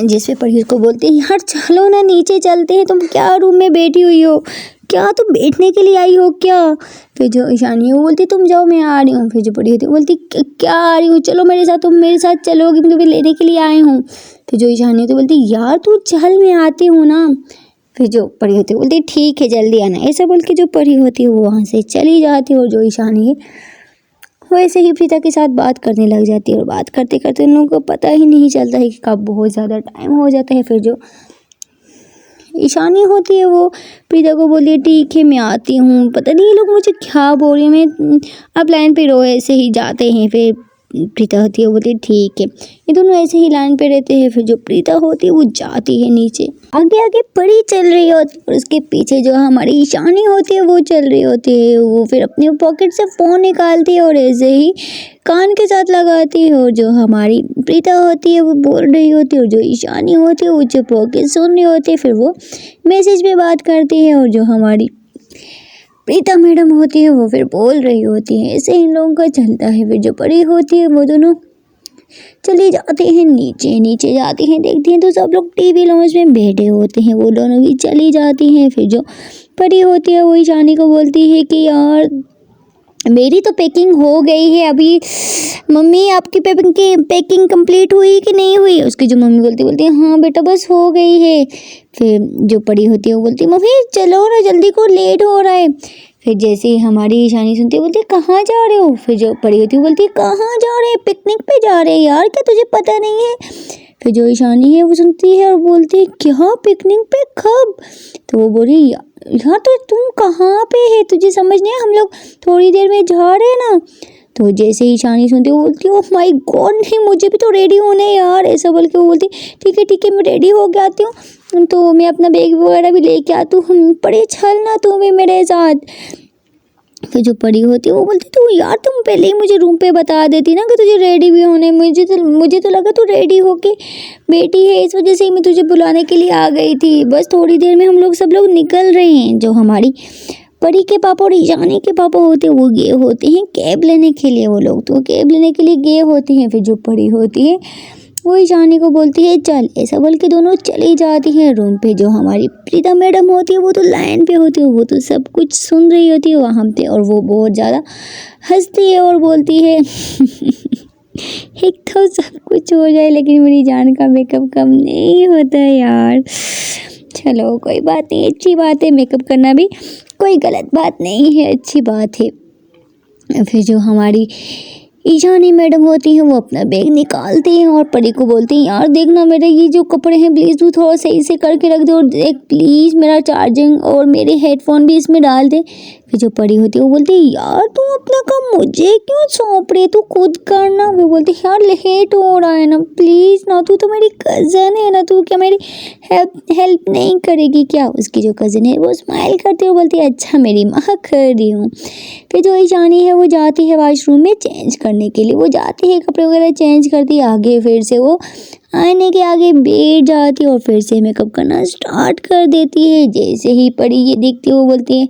जिस पे परी उसको बोलती है यार चलो ना नीचे चलते हैं, तुम क्या रूम में बैठी हुई हो, क्या तुम बैठने के लिए आई हो क्या। फिर जो ईशानी है वो बोलती तुम जाओ मैं आ रही हूँ। फिर जो परी होती है बोलती क्या आ रही हूँ, चलो मेरे साथ, तुम मेरे साथ चलोगी, मैं तुम्हें लेने के लिए आई हूँ। फिर जो ईशानी होती है बोलती यार तू चल मैं आती हूँ ना। फिर जो परी होती है बोलती ठीक है जल्दी आना। ऐसा बोल के जो परी होती है वो वहाँ से चली जाती है और जो ईशानी है वैसे ही प्रीता के साथ बात करने लग जाती है और बात करते करते उन लोगों को पता ही नहीं चलता है कि कब बहुत ज़्यादा टाइम हो जाता है। फिर जो ईशानी होती है वो प्रीता को बोली ठीक है मैं आती हूँ, पता नहीं ये लोग मुझे क्या बोल रहे हैं, मैं आप लाइन पे रहो। ऐसे ही जाते हैं। फिर प्रीता होती है वो बोलती ठीक है, ये दोनों ऐसे ही लाइन पे रहते हैं। फिर जो प्रीता होती है वो जाती है नीचे, आगे आगे परी चल रही होती है और उसके पीछे जो हमारी ईशानी होती है वो चल रही होती है। वो फिर अपने पॉकेट से फ़ोन निकालती है और ऐसे ही कान के साथ लगाती है और जो हमारी प्रीता होती है वो बोल रही होती है और जो ईशानी होती है वो चुप होकर सुन रही होती है। फिर वो मैसेज पे बात करती है और जो हमारी प्रीता मैडम होती है वो फिर बोल रही होती है। ऐसे इन लोगों का चलता है। फिर जो परी होती है वो दोनों चले जाते हैं नीचे। नीचे जाती हैं देखती हैं तो सब लोग टीवी लॉन्च में बैठे होते हैं, वो दोनों भी चली जाती हैं। फिर जो परी होती है वो ईशानी को बोलती है कि यार मेरी तो पैकिंग हो गई है अभी, मम्मी आपकी पैकिंग कंप्लीट हुई कि नहीं हुई? उसकी जो मम्मी बोलती है हाँ बेटा बस हो गई है। फिर जो परी होती है वो बोलती है मम्मी चलो ना जल्दी को, लेट हो रहा है। फिर जैसे ही हमारी ईशानी सुनती है बोलती है कहाँ जा रहे हो? फिर जो परी होती है बोलती है कहाँ जा रहे हैं, पिकनिक पे जा रहे हैं यार, क्या तुझे पता नहीं है? फिर जो ईशानी है वो सुनती है और बोलती है क्या पिकनिक पे, कब? तो वो बोली यार तो तुम कहाँ पे है, तुझे समझ नहीं है, हम लोग थोड़ी देर में जा रहे हैं ना। तो जैसे ही ईशानी सुनती है वो बोलती है ओह माय गॉड नहीं, मुझे भी तो रेडी होना है यार, ऐसा बोल के वो बोलती ठीक है मैं रेडी हो के आती हूँ, तो मैं अपना बैग वगैरह भी लेके आती हूँ, हम पड़े चलना तू भी मेरे साथ। फिर जो परी होती है वो बोलती तू यार तुम पहले ही मुझे रूम पे बता देती ना कि तुझे रेडी भी होने, मुझे तो लगा तू रेडी होके बैठी है, इस वजह से ही मैं तुझे बुलाने के लिए आ गई थी। बस थोड़ी देर में हम लोग सब लोग निकल रहे हैं। जो हमारी परी के पापा और ईशानी के पापा होते हैं वो गए होते हैं कैब लेने के लिए, वो लोग तो कैब लेने के लिए गए होते हैं। फिर जो परी होती है वो ईशानी को बोलती है चल, ऐसा बोल के दोनों चली जाती है रूम पे। जो हमारी प्रीता मैडम होती है वो तो लाइन पे होती है, वो तो सब कुछ सुन रही होती है वहाँ पे, और वो बहुत ज़्यादा हंसती है और बोलती है एक तो सब कुछ हो जाए लेकिन मेरी जान का मेकअप कम नहीं होता यार। चलो कोई बात नहीं, अच्छी बात है, मेकअप करना भी कोई गलत बात नहीं है, अच्छी बात है। फिर जो हमारी ईशानी मैडम होती हैं वो अपना बैग निकालती हैं और परी को बोलती हैं यार देखना मेरे ये जो कपड़े हैं प्लीज़ तू थोड़ा सही से करके रख दे, और देख प्लीज़ मेरा चार्जिंग और मेरे हेडफोन भी इसमें डाल दे। फिर जो परी होती है वो बोलती है यार तू अपना काम मुझे क्यों सौंप रही है, तू खुद करना। वो बोलती है यार लेट हो रहा है ना, प्लीज़ ना, तू तो मेरी कज़न है ना, तू क्या मेरी हेल्प नहीं करेगी क्या? उसकी जो कज़न है वो स्माइल करती है, वो बोलती है अच्छा मेरी माँ कर रही हूँ। फिर जो ईशानी है वो जाती है वॉशरूम में चेंज करने के लिए, वो जाती है कपड़े वगैरह चेंज करती है, आगे फिर से वो आईने के आगे बैठ जाती है और फिर से मेकअप करना स्टार्ट कर देती है। जैसे ही परी ये देखती है वो बोलती है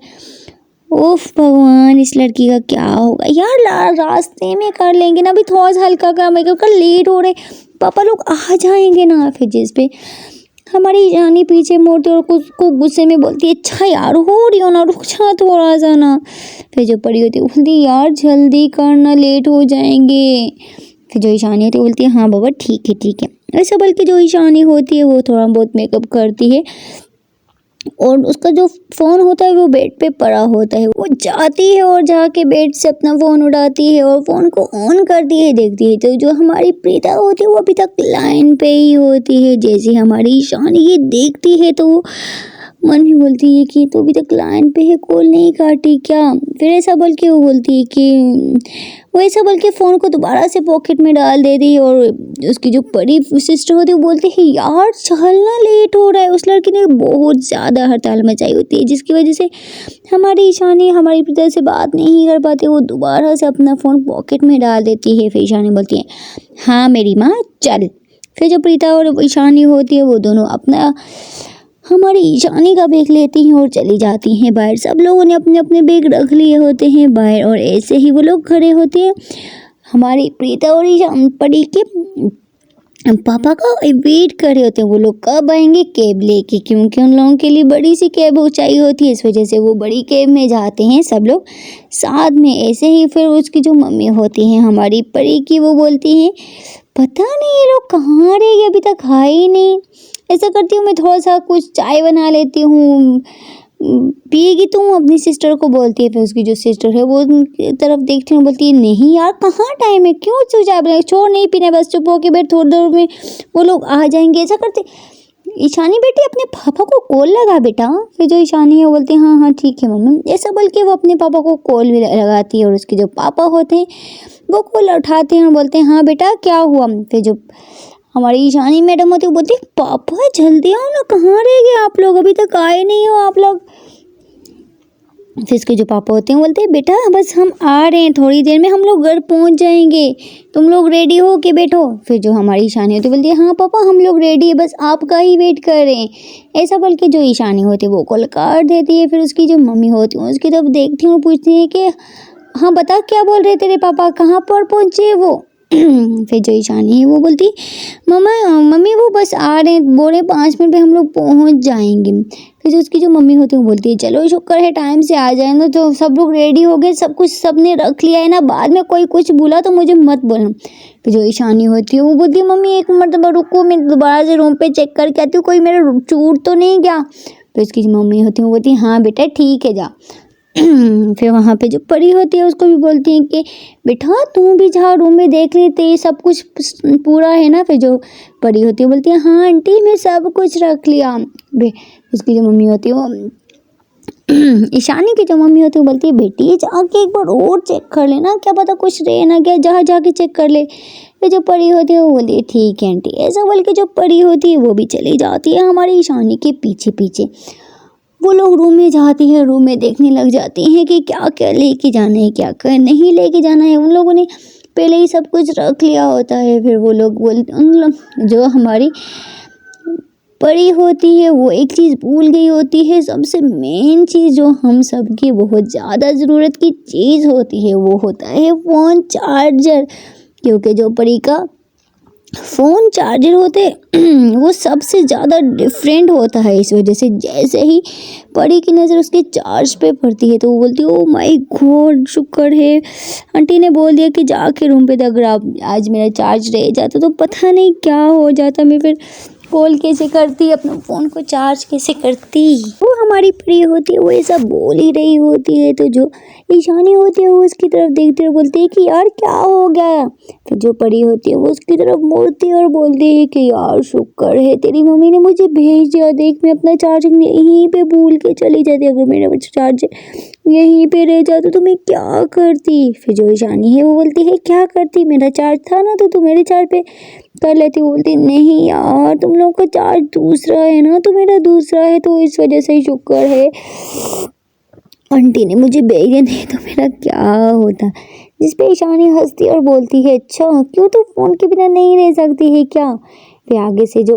ओफ भगवान इस लड़की का क्या होगा यार, रास्ते में कर लेंगे ना, अभी थोड़ा सा हल्का का मेकअप कर, लेट हो रहे पापा लोग आ जाएंगे ना। फिर जिस पे हमारी जानी पीछे मोड़ती और उसको गुस्से में बोलती है अच्छा यार हो रही हो ना, रुक जा थोड़ा सा ना। फिर जो पड़ी होती है बोलती यार जल्दी करना लेट हो जाएंगे। फिर जो ईशानी होती है बोलती है हाँ बाबा ठीक है। ऐसा बल्कि जो ईशानी होती है वो थोड़ा बहुत मेकअप करती है और उसका जो फ़ोन होता है वो बेड पे पड़ा होता है, वो जाती है और जाके बेड से अपना फ़ोन उठाती है और फ़ोन को ऑन करती है, देखती है तो जो हमारी प्रीता होती है वो अभी तक लाइन पे ही होती है। जैसे हमारी ईशानी ये देखती है तो वो मन में बोलती है कि तो अभी तक लाइन पे है, कॉल नहीं काटी क्या? फिर ऐसा बोल के वो बोलती है कि वो ऐसा बोल के फ़ोन को दोबारा से पॉकेट में डाल देती है और उसकी जो बड़ी सिस्टर होती है वो बोलती है यार चलना लेट हो रहा है। उस लड़की ने बहुत ज़्यादा हड़ताल मचाई होती है जिसकी वजह से हमारी ईशानी हमारी प्रीता से बात नहीं कर पाती, वो दोबारा से अपना फ़ोन पॉकेट में डाल देती है। फिर ईशानी बोलती है हाँ मेरी माँ चल। फिर जो प्रीता और ईशानी होती है वो दोनों अपना हमारी ईशानी का बैग लेती हैं और चली जाती हैं बाहर। सब लोगों ने अपने अपने बैग रख लिए होते हैं बाहर और ऐसे ही वो लोग खड़े होते हैं हमारी प्रीता और परी के पापा का वेट कर रहे होते हैं, वो लोग कब आएंगे कैब लेके, क्योंकि उन लोगों के लिए बड़ी सी कैब ऊंचाई होती है, इस वजह से वो बड़ी कैब में जाते हैं सब लोग साथ में। ऐसे ही फिर उसकी जो मम्मी होती हैं हमारी परी की वो बोलती हैं पता नहीं ये लोग कहाँ रह गए, अभी तक आए ही नहीं। ऐसा करती हूँ मैं थोड़ा सा कुछ चाय बना लेती हूँ, पिएगी तुम? अपनी सिस्टर को बोलती है। फिर उसकी जो सिस्टर है वो उनकी तरफ देखती हूँ, बोलती है नहीं यार कहाँ टाइम है, क्यों तू चाय बना, छोड़ नहीं पीना, बस चुप होके बैठ, थोड़ी देर में वो लोग आ जाएंगे। ऐसा करते ईशानी बेटी अपने पापा को कॉल लगा बेटा। फिर जो ईशानी है वो बोलती है हाँ ठीक है मम्मी, ऐसा बोल के वो अपने पापा को कॉल भी लगाती है और उसके जो पापा होते हैं वो कॉल उठाते हैं और बोलते हैं हाँ बेटा क्या हुआ। फिर जो हमारी ईशानी मैडम होती है वो बोलती है पापा जल्दी आओ ना, कहाँ रह गए आप लोग, अभी तक आए नहीं हो आप लोग। फिर इसके जो पापा होते हैं बोलते हैं बेटा बस हम आ रहे हैं, थोड़ी देर में हम लोग घर पहुंच जाएंगे, तुम लोग रेडी हो के बैठो। फिर जो हमारी ईशानी होती है बोलती है हाँ पापा हम लोग रेडी है, बस आपका ही वेट कर रहे हैं। ऐसा बोल के जो ईशानी होती है वो कॉल काट देती है। फिर उसकी जो मम्मी होती है उसकी तरफ देखती हूँ और पूछती है कि हाँ बता क्या बोल रहे तेरे पापा, कहाँ पर पहुँचे वो? फिर जो ईशानी है वो बोलती मम्मी वो बस आ रहे हैं, बोल रहे 5 मिनट में हम लोग पहुँच जाएंगे। फिर उसकी जो मम्मी होती है वो बोलती है चलो शुक्र है टाइम से आ जाए ना, तो सब लोग रेडी हो गए, सब कुछ सबने रख लिया है ना, बाद में कोई कुछ बोला तो मुझे मत बोलना। फिर जो ईशानी होती है वो बोलती है मम्मी एक मरतबा रुको, मैं दोबारा से रूम पे चेक करके आती हूँ, कोई मेरा चूर तो नहीं गया। फिर उसकी जो मम्मी होती है वो बोलती है हाँ बेटा ठीक है जा। फिर वहाँ पे जो परी होती है उसको भी बोलती हैं कि बेटा तू भी जा रूम में देख लेते सब कुछ पूरा है ना। फिर जो परी होती है बोलती है हाँ आंटी मैं सब कुछ रख लिया। उसकी जो मम्मी होती है वो ईशानी की जो मम्मी होती है वो बोलती है बेटी जाके एक बार और चेक कर लेना, क्या पता कुछ रहे ना क्या, जहाँ जाके चेक कर ले। फिर जो परी होती है वो बोलती है ठीक है आंटी। ऐसा बोल के जो परी होती है वो भी चली जाती है हमारी ईशानी के पीछे पीछे। वो लोग रूम में जाती है, रूम में देखने लग जाती हैं कि क्या क्या लेके जाना है, क्या क्या नहीं लेके जाना है। उन लोगों ने पहले ही सब कुछ रख लिया होता है। फिर वो लोग बोलते उन लोग जो हमारी परी होती है वो एक चीज़ भूल गई होती है, सबसे मेन चीज़ जो हम सबकी बहुत ज़्यादा ज़रूरत की चीज़ होती है वो होता है फ़ोन चार्जर। क्योंकि जो परी का फ़ोन चार्जर होते वो सबसे ज़्यादा डिफरेंट होता है। इस वजह से जैसे ही परी की नज़र उसके चार्ज पे पड़ती है तो वो बोलती है ओ माय गॉड शुक्र है आंटी ने बोल दिया कि जाके रूम पे, अगर आप आज मेरा चार्ज रह जाता तो पता नहीं क्या हो जाता, मैं फिर कॉल कैसे करती, अपने फ़ोन को चार्ज कैसे करती। वो हमारी परी होती है वो ऐसा बोल ही रही होती है तो जो ईशानी होती है वो उसकी तरफ देखती है और बोलती है कि यार क्या हो गया। फिर जो परी होती है वो उसकी तरफ मुड़ती है और बोलती है कि यार शुक्र है तेरी मम्मी ने मुझे भेज दिया, देख मैं अपना चार्जिंग यहीं पे भूल के चली जाती, अगर मेरा चार्जर यहीं पे रह जाता तो मैं क्या करती। फिर जो ईशानी है वो बोलती है क्या करती, मेरा चार्ज था ना तो तू मेरे चार्ज पे कर लेती। वो बोलती नहीं यार तुम लोग का चार्ज दूसरा है ना तो मेरा दूसरा है, तो इस वजह से शुक्र है आंटी ने मुझे भेज दिया, नहीं तो मेरा क्या होता। जिस पे ईशानी हंसती और बोलती है अच्छा क्यों तू फ़ोन के बिना नहीं रह सकती है क्या। फिर आगे से जो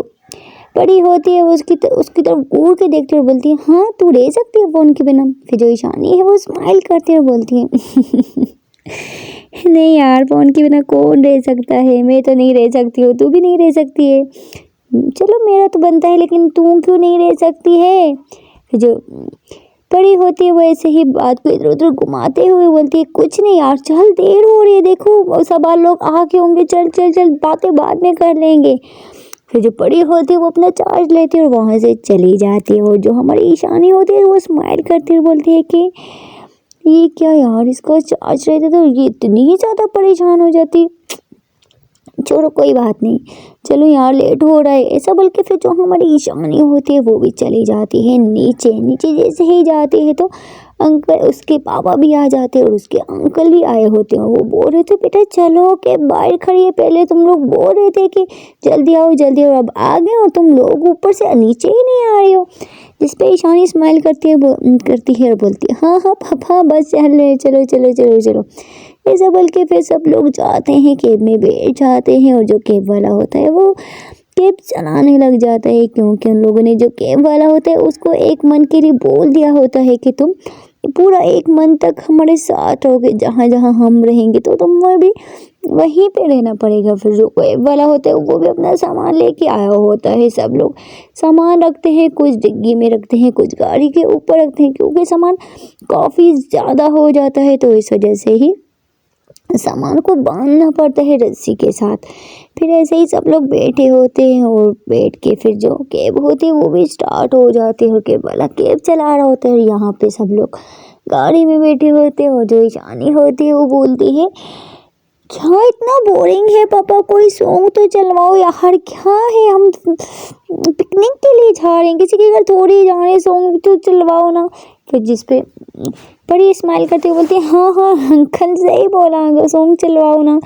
परी होती है वो उसकी तरफ घूर के देखती है और बोलती है हाँ तू रह सकती है फ़ोन के बिना। फिर जो ईशानी है वो स्माइल करती है और बोलती है नहीं यार फ़ोन के बिना कौन रह सकता है, मैं तो नहीं रह सकती हूँ, तू भी नहीं रह सकती है, चलो मेरा तो बनता है लेकिन तू क्यों नहीं रह सकती है। फिर जो परी होती है वो ऐसे ही बात को इधर उधर घुमाते हुए बोलती है कुछ नहीं यार चल देर हो रही है, देखो सब लोग आके होंगे, चल चल चल बातें बाद में कर लेंगे। फिर जो परी होती है वो अपना चार्ज लेती है और वहाँ से चली जाती है। और जो हमारी ईशानी होती है वो स्माइल करती हुई बोलती है कि ये क्या यार इसका चार्ज रहता तो ये इतनी ही ज़्यादा परेशान हो जाती, छोड़ो कोई बात नहीं, चलो यार लेट हो रहा है। ऐसा बोल के फिर जो हमारी ईशानी होती है वो भी चली जाती है नीचे। नीचे जैसे ही जाती है तो अंकल उसके पापा भी आ जाते हैं और उसके अंकल भी आए होते हैं। वो बोल रहे थे बेटा चलो के बाहर खड़ी है, पहले तुम लोग बोल रहे थे कि जल्दी आओ जल्दी आओ, अब आ गए और तुम लोग ऊपर से नीचे ही नहीं आ रहे हो। जिस पे ईशानी स्माइल करती है और बोलती है हाँ हाँ पापा बस चलो चलो चलो चलो चलो। ऐसा बोल के फिर सब लोग जाते हैं कैब में बैठ जाते हैं और जो कैब वाला होता है वो कैब चलाने लग जाता है। क्योंकि उन लोगों ने जो कैब वाला होता है उसको एक मन के लिए बोल दिया होता है कि तुम पूरा एक मंथ तक हमारे साथ रहोगे, जहाँ जहाँ हम रहेंगे तो तुम्हें भी वहीं पे रहना पड़ेगा। फिर जो कैब वाला होता है वो भी अपना सामान लेके आया होता है। सब लोग सामान रखते हैं, कुछ डिग्गी में रखते हैं, कुछ गाड़ी के ऊपर रखते हैं, क्योंकि सामान काफ़ी ज़्यादा हो जाता है तो इस वजह से ही सामान को बांधना पड़ता है रस्सी के साथ। फिर ऐसे ही सब लोग बैठे होते हैं और बैठ के फिर जो कैब होती है वो भी स्टार्ट हो जाती है और कैब वाला कैब चला रहा होता है। यहाँ पे सब लोग गाड़ी में बैठे होते हैं और जो ईशानी होती है वो बोलती है क्या इतना बोरिंग है पापा, कोई सॉन्ग तो चलवाओ यार, क्या है हम पिकनिक के लिए जा रहे हैं, किसी के घर थोड़ी जा रहे हैं, सॉन्ग तो चलवाओ ना। फिर जिस पे बड़ी स्माइल करते हुए बोलती है हाँ हाँ अंकल सही बोला, सॉन्ग चलवाओ ना।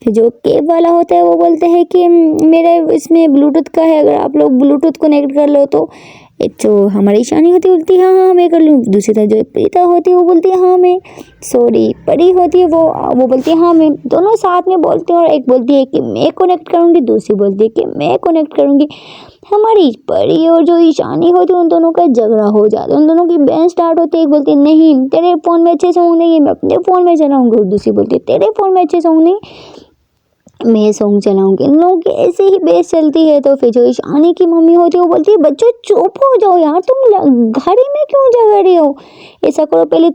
फिर जो कैब वाला होता है वो बोलते हैं कि मेरे इसमें ब्लूटूथ का है, अगर आप लोग ब्लूटूथ कनेक्ट कर लो तो। जो हमारी ईशानी होती है बोलती है हाँ हाँ मैं कर लूँ। दूसरी तरफ जो प्रीता होती है वो बोलती है हाँ मैं, सॉरी परी होती है वो बोलती है हाँ मैं, दोनों साथ में बोलते हैं और एक बोलती है कि मैं कनेक्ट करूँगी, दूसरी बोलती है कि मैं कनेक्ट करूँगी। हमारी परी और जो ईशानी होती है उन दोनों का झगड़ा हो जाता है, उन दोनों की बहस स्टार्ट होती है। एक बोलती है नहीं तेरे फ़ोन में अच्छे सॉन्ग नहीं है, मैं अपने फ़ोन में चलाऊँगी, और दूसरी बोलती है तेरे फ़ोन में अच्छे सॉन्ग नहीं मैं सॉन्ग चलाऊंगी। इन लोगों की ऐसे ही बेस चलती है। तो फिर जो ईशानी की मम्मी होती है वो बोलती है बच्चों चुप हो जाओ यार, तुम घड़ी में क्यों जगा रही हो, ऐसा करो पहले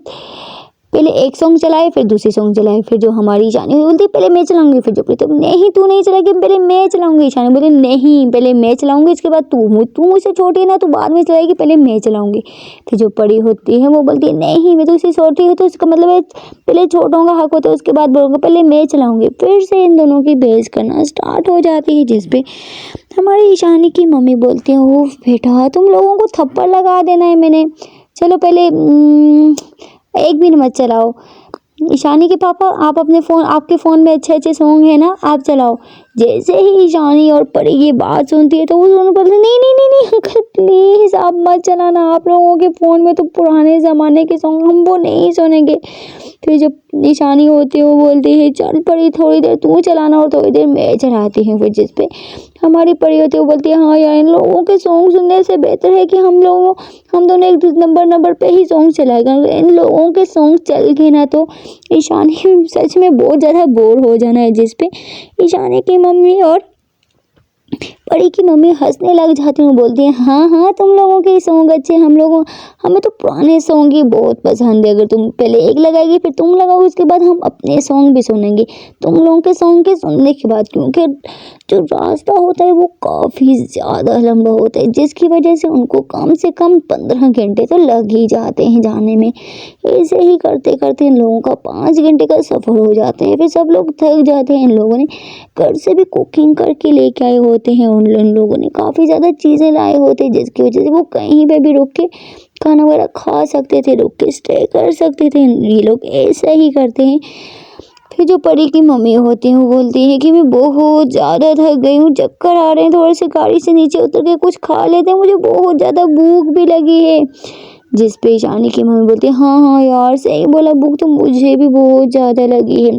पहले एक सॉन्ग चलाए फिर दूसरी सॉन्ग चलाए। फिर जो हमारी ईशानी बोलती पहले मैं चलाऊंगी। फिर जो प्रीतम नहीं तू नहीं चलाएगी, पहले मैं चलाऊंगी। ईशानी बोली नहीं पहले मैं चलाऊंगी, इसके बाद तू मुझसे छोटी है ना, तू बाद में चलाएगी, पहले मैं चलाऊंगी। फिर जो परी होती है वो बोलती है नहीं मैं तो उससे छोटी हूँ, तो इसका मतलब है पहले छोटों का हक होता है, उसके बाद बोलूँगा पहले मैं चलाऊंगी। फिर से इन दोनों की बहस करना स्टार्ट हो जाती है, जिसपे हमारी ईशानी की मम्मी बोलती है ओह बेटा तुम लोगों को थप्पड़ लगा देना है मैंने, चलो पहले एक भी मत चलाओ। ईशानी के पापा आप अपने फ़ोन, आपके फ़ोन में अच्छे अच्छे सॉन्ग है ना, आप चलाओ। जैसे ही ईशानी और परी ये बात सुनती है तो वो दोनों बोलते नहीं नहीं नहीं नहीं अंकल प्लीज़ आप मत चलाना, आप लोगों के फ़ोन में तो पुराने ज़माने के सॉन्ग, हम वो नहीं सुनेंगे। फिर जब ईशानी होती है वो बोलती है चल परी थोड़ी देर तू चलाना और थोड़ी देर मैं चलाती हूँ। फिर जिस पे हमारी परी होती है वो बोलती है हाँ यार इन लोगों के सॉन्ग सुनने से बेहतर है कि हम दोनों एक नंबर पे ही सॉन्ग चलाएगा। इन लोगों के सॉन्ग चल गए ना तो ईशानी सच में बहुत ज़्यादा बोर हो जाना है। जिस पे ईशानी की मम्मी और परी की मम्मी हंसने लग जाती हैं, बोलती हैं हाँ हाँ तुम लोगों के सॉन्ग अच्छे, हमें तो पुराने सॉन्ग ही बहुत पसंद है। अगर तुम पहले एक लगाएगी फिर तुम लगाओगे, उसके बाद हम अपने सॉन्ग भी सुनेंगे तुम लोगों के सॉन्ग के सुनने के बाद, क्योंकि जो रास्ता होता है वो काफ़ी ज़्यादा लंबा होता है, जिसकी वजह से उनको कम से कम 15 घंटे तो लग ही जाते हैं जाने में। ऐसे ही करते करते इन लोगों का 5 घंटे का सफ़र हो जाता है। फिर सब लोग थक जाते हैं। इन लोगों ने घर से भी कुकिंग करके लेके आए होते हैं, उन लोगों ने काफ़ी ज़्यादा चीज़ें लाए होते हैं, जिसकी वजह से वो कहीं पे भी रुक के खाना वगैरह खा सकते थे, रुक के स्टे कर सकते थे। ये लोग ऐसा ही करते हैं। फिर जो परी की मम्मी होती हैं वो बोलती है कि मैं बहुत ज़्यादा थक गई हूँ, चक्कर आ रहे हैं, थोड़े से गाड़ी से नीचे उतर के कुछ खा लेते हैं, मुझे बहुत ज़्यादा भूख भी लगी है। जिस पे ईशानी की मम्मी बोलती है हाँ हाँ यार सही बोला, भूख तो मुझे भी बहुत ज़्यादा लगी है।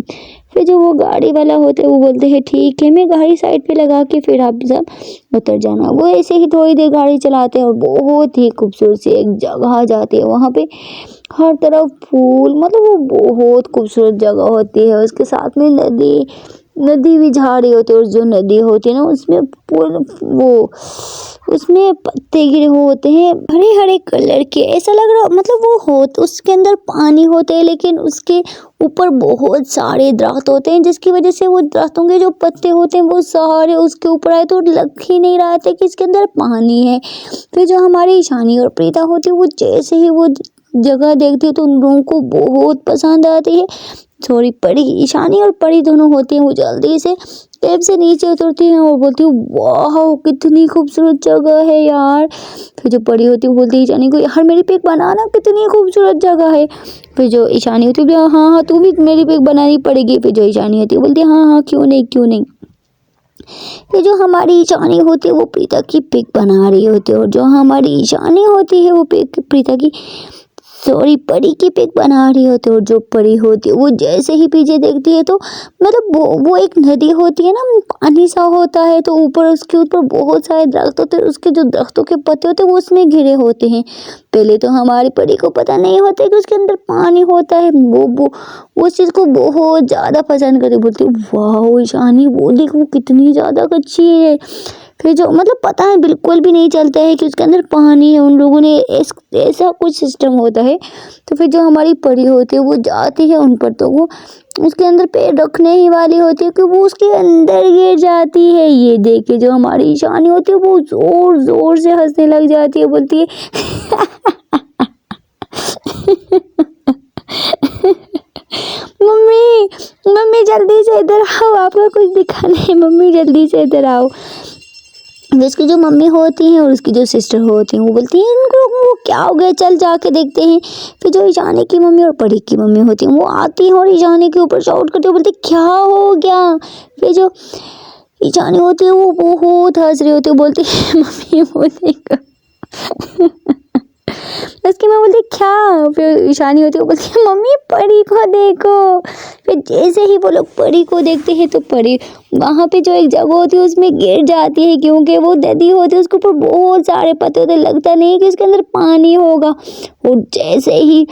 फिर जो वो गाड़ी वाला होता है वो बोलते हैं ठीक है मैं गाड़ी साइड पे लगा के फिर आप सब उतर जाना। वो ऐसे ही थोड़ी देर गाड़ी चलाते हैं और बहुत ही खूबसूरत सी एक जगह जाती है। वहाँ पे हर तरफ फूल, मतलब वो बहुत खूबसूरत जगह होती है। उसके साथ में नदी भी जा रही होती है, और जो नदी होती है ना उसमें पूरे वो उसमें पत्ते गिरे हुए होते हैं हरे हरे कलर के, ऐसा लग रहा मतलब वो हो उसके अंदर पानी होते हैं लेकिन उसके ऊपर बहुत सारे दरख्त होते हैं, जिसकी वजह से वो दरख्तों के जो पत्ते होते हैं वो सारे उसके ऊपर आए तो लग ही नहीं रहा था कि इसके अंदर पानी है। फिर जो हमारी ईशानी और प्रीता होती है वो जैसे ही वो जगह देखती है तो उन लोगों को बहुत पसंद आती है। सॉरी परी, ईशानी और परी दोनों होती हैं वो जल्दी से स्टेप से नीचे उतरती हैं और बोलती है वाह कितनी खूबसूरत जगह है यार। फिर जो परी होती है वो बोलती है ईशानी को यार मेरी पिक बनाना, कितनी खूबसूरत जगह है। फिर जो ईशानी होती है हाँ हाँ तू भी मेरी पिक बनानी पड़ेगी। फिर जो ईशानी होती है बोलती है हाँ हाँ क्यों नहीं क्यों नहीं। फिर जो हमारी ईशानी होती है वो प्रीता की पिक बना रही होती है, और जो हमारी ईशानी होती है वो पिक प्रीता की परी की पिक बना रही होती है। और जो परी होती है वो जैसे ही पीछे देखती है तो मतलब वो एक नदी होती है ना, पानी सा होता है तो ऊपर उसके ऊपर बहुत सारे दरख्त होते हैं, उसके जो दरख्तों के पत्ते होते हैं वो उसमें घिरे होते हैं। पहले तो हमारी परी को पता नहीं होता कि उसके अंदर पानी होता है, वो उस चीज़ को बहुत ज़्यादा पसंद करती, बोलती वाह ईशानी वो देख वो कितनी ज़्यादा अच्छी है। फिर जो मतलब पता है बिल्कुल भी नहीं चलता है कि उसके अंदर पानी है, उन लोगों ने ऐसा कुछ सिस्टम होता है। तो फिर जो हमारी परी होती है वो जाती है उन पर, तो वो उसके अंदर पैर रखने ही वाली होती है कि वो उसके अंदर गिर जाती है। ये देख के जो हमारी ईशानी होती है वो जोर जोर से हंसने लग जाती है, बोलती है मम्मी मम्मी जल्दी से इधर आओ, आपको कुछ दिखाना है, मम्मी जल्दी से इधर आओ। उसकी जो मम्मी होती हैं और उसकी जो सिस्टर होती हैं वो बोलती हैं इनको वो क्या हो गया, चल जाके देखते हैं। फिर जो ईशानी की मम्मी और परी की मम्मी होती हैं वो आती हैं और ईशानी के ऊपर शाउट करती है, बोलती क्या हो गया। फिर जो ईशानी होती है वो बहुत हंस रही होती है, बोलती है मम्मी वो देखो उसकी माँ बोलती क्या। फिर ईशानी होती है वो बोलती है मम्मी परी को देखो। फिर जैसे ही वो लोग परी को देखते हैं तो परी वहाँ पे जो एक जगह होती है उसमें गिर जाती है, क्योंकि वो नदी होती है उसके ऊपर बहुत सारे पत्ते होते, लगता नहीं कि उसके अंदर पानी होगा। और जैसे ही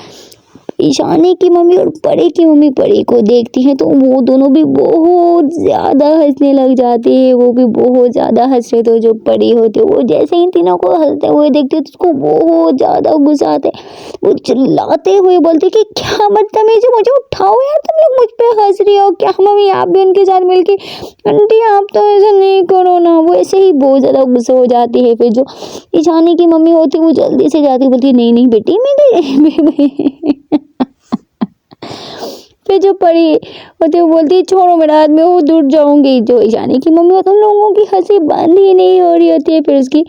ईशानी की मम्मी और परी की मम्मी परी को देखती हैं तो वो दोनों भी बहुत ज़्यादा हंसने लग जाती है। वो भी बहुत ज़्यादा हंस रहे थे। जो परी होती है वो जैसे ही तीनों को हंसते हुए देखती है तो उसको बहुत ज़्यादा गुस्सा आता है। वो चिल्लाते हुए बोलती कि क्या बदतमीजी, मुझे उठाओ यार, तुम लोग मुझ पे हंस रही हो क्या? मम्मी आप भी उनके साथ मिलके, आंटी आप तो ऐसा नहीं करो ना। वो ऐसे ही बहुत ज़्यादा गुस्सा हो जाती है। फिर जो ईशानी की मम्मी होती है वो जल्दी से जाती बोलती नहीं नहीं बेटी मैं फिर जो परी होती है वो बोलती है छोड़ो मेरा हाथ, मैं वो दूर जाऊंगी। जो ईशानी की मम्मी होती है उन लोगों की हंसी बंद ही नहीं हो रही होती है। फिर उसकी